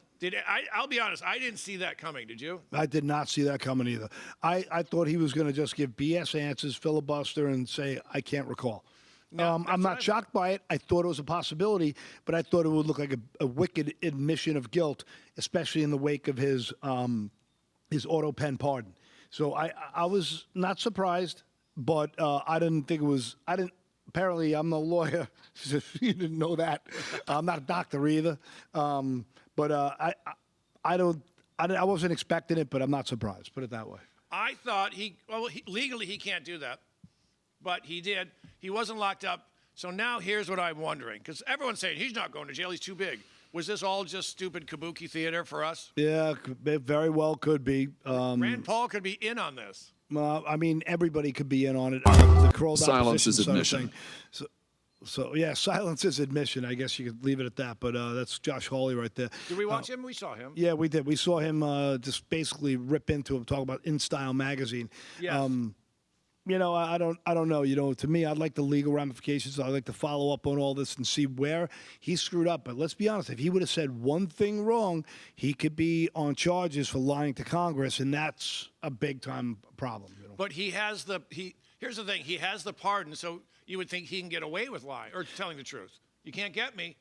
I'll be honest, I didn't see that coming. Did you? I did not see that coming either. I thought he was going to just give BS answers, filibuster, and say, I can't recall. No, I'm not shocked by it. I thought it was a possibility, but I thought it would look like a wicked admission of guilt, especially in the wake of his auto pen pardon. So I was not surprised, but I didn't think it was. Apparently, I'm no lawyer. You didn't know that. I'm not a doctor either. But I wasn't expecting it, but I'm not surprised. Put it that way. I thought legally he can't do that, but he did. He wasn't locked up. So now here's what I'm wondering, because everyone's saying he's not going to jail. He's too big. Was this all just stupid kabuki theater for us? Yeah, it very well could be. Rand Paul could be in on this. I mean, everybody could be in on it. The curled Silence opposition is sort of admission. thing. So yeah, silence is admission. I guess you could leave it at that. But that's Josh Hawley right there. Did we watch him? We saw him. Yeah, we did. We saw him just basically rip into him, talk about In Style magazine. Yes. I don't know. To me, I'd like the legal ramifications. I'd like to follow up on all this and see where he screwed up. But let's be honest, if he would have said one thing wrong, he could be on charges for lying to Congress, and that's a big time problem. But here's the thing. He has the pardon, so you would think he can get away with lying or telling the truth. You can't get me.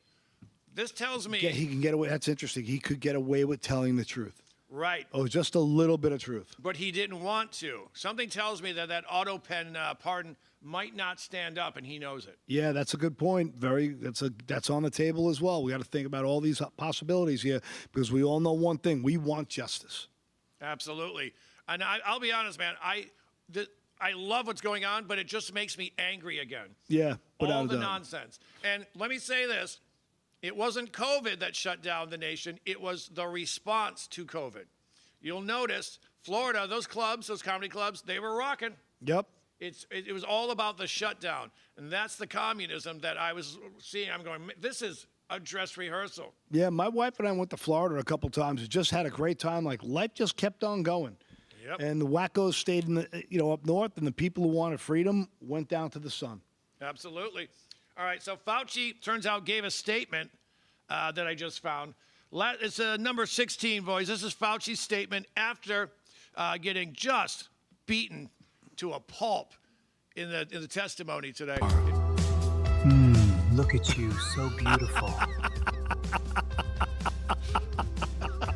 This tells me he can get away. That's interesting. He could get away with telling the truth. Right. Oh, just a little bit of truth. But he didn't want to. Something tells me that auto pen pardon might not stand up, and he knows it. Yeah, that's a good point. That's on the table as well. We got to think about all these possibilities here because we all know one thing: we want justice. Absolutely. And I'll be honest, man. I love what's going on, but it just makes me angry again. Yeah, all the nonsense. And let me say this. It wasn't COVID that shut down the nation. It was the response to COVID. You'll notice Florida, those comedy clubs, they were rocking. Yep. It was all about the shutdown. And that's the communism that I was seeing. I'm going, this is a dress rehearsal. Yeah, my wife and I went to Florida a couple times. We just had a great time. Like, life just kept on going. Yep. And the wackos stayed up north, and the people who wanted freedom went down to the sun. Absolutely. All right, so Fauci, turns out, gave a statement that I just found. It's number 16, boys. This is Fauci's statement after getting just beaten to a pulp in the testimony today. Look at you, so beautiful.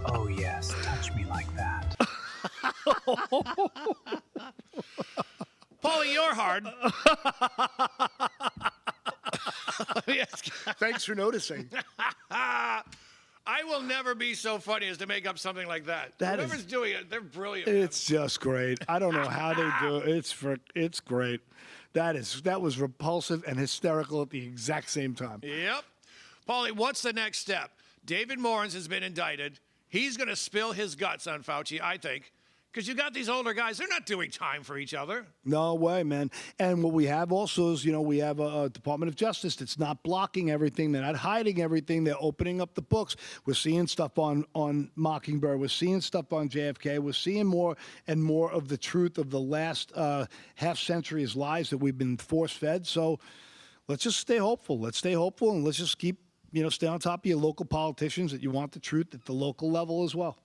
Oh, yes, touch me like that. Paulie, you're hard. Thanks for noticing. I will never be so funny as to make up something like that. Whoever's doing it, they're brilliant. It's just great. I don't know how they do it. It's great. That was repulsive and hysterical at the exact same time. Yep. Paulie, what's the next step? David Morans has been indicted. He's going to spill his guts on Fauci, I think. Because you got these older guys, they're not doing time for each other. No way, man. And what we have also is, we have a Department of Justice that's not blocking everything. They're not hiding everything. They're opening up the books. We're seeing stuff on Mockingbird. We're seeing stuff on JFK. We're seeing more and more of the truth of the last half century's lies that we've been force-fed. So let's just stay hopeful. Let's stay hopeful, and let's just keep, stay on top of your local politicians that you want the truth at the local level as well.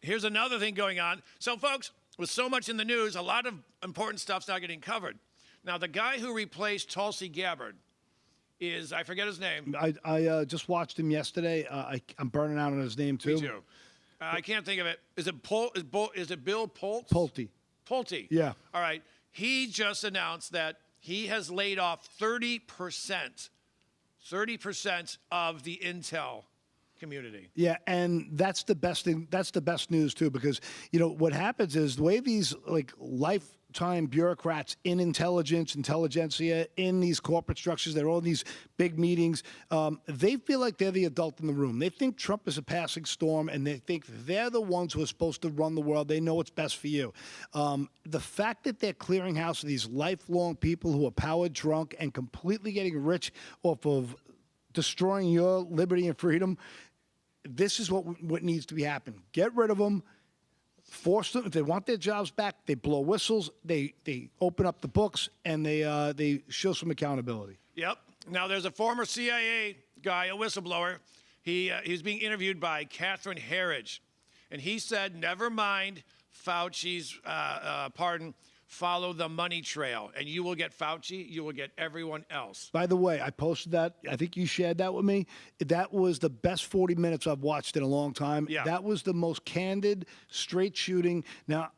Here's another thing going on. So, folks, with so much in the news, a lot of important stuff's not getting covered. Now, the guy who replaced Tulsi Gabbard is, I forget his name. I just watched him yesterday. I'm burning out on his name, too. Me too. I can't think of it. Is it Bill Pulte? Pulte. Pulte. Yeah. All right. He just announced that he has laid off 30% of the Intel community. Yeah, and that's the best thing. That's the best news too, because what happens is the way these lifetime bureaucrats in intelligentsia, in these corporate structures, they're all in these big meetings. They feel like they're the adult in the room. They think Trump is a passing storm, and they think they're the ones who are supposed to run the world. They know what's best for you. The fact that they're clearing house of these lifelong people who are power drunk and completely getting rich off of destroying your liberty and freedom. This is what needs to be happening. Get rid of them. force them. If they want their jobs back, they blow whistles. They open up the books, and they show some accountability. Yep. Now, there's a former CIA guy, a whistleblower. He's being interviewed by Catherine Herridge, and he said, never mind Fauci's pardon, follow the money trail, and you will get Fauci, you will get everyone else. By the way, I posted that. I think you shared that with me. That was the best 40 minutes I've watched in a long time. Yeah. That was the most candid, straight shooting. Now,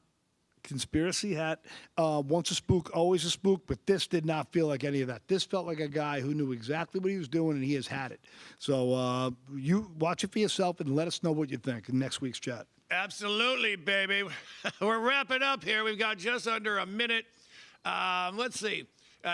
conspiracy hat, once a spook, always a spook, but this did not feel like any of that. This felt like a guy who knew exactly what he was doing, and he has had it. So you watch it for yourself and let us know what you think in next week's chat. Absolutely, baby. We're wrapping up here. We've got just under a minute. Let's see.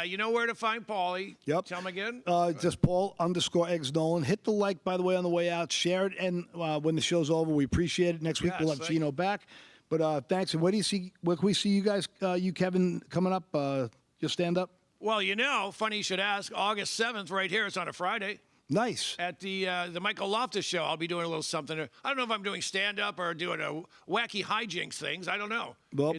You know where to find Paulie. Yep. Tell him again. Just Paul_Eggs Nolan. Hit the like, by the way, on the way out. Share it, and when the show's over, we appreciate it. Next week, Yes, we'll have thank Gino back. But thanks. And where can we see you guys, you, Kevin, coming up? Your stand-up? Well, you know, funny you should ask, August 7th right here. It's on a Friday. Nice. At the Michael Loftus show, I'll be doing a little something. I don't know if I'm doing stand-up or doing a wacky hijinks things. I don't know. Well,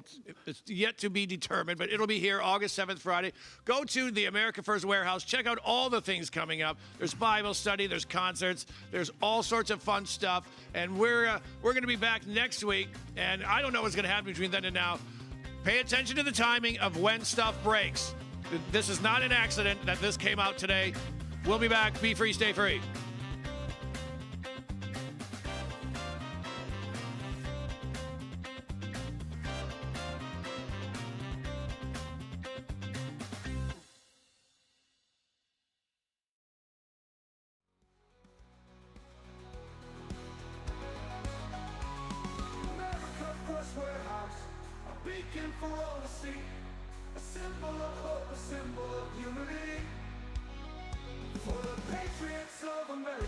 it's yet to be determined, but it'll be here August 7th, Friday. Go to the America First Warehouse. Check out all the things coming up. There's Bible study. There's concerts. There's all sorts of fun stuff. And we're going to be back next week. And I don't know what's going to happen between then and now. Pay attention to the timing of when stuff breaks. This is not an accident that this came out today. We'll be back. Be free, stay free. America First Warehouse, a beacon for all to see, a symbol of hope, a symbol of unity. For the patriots of America.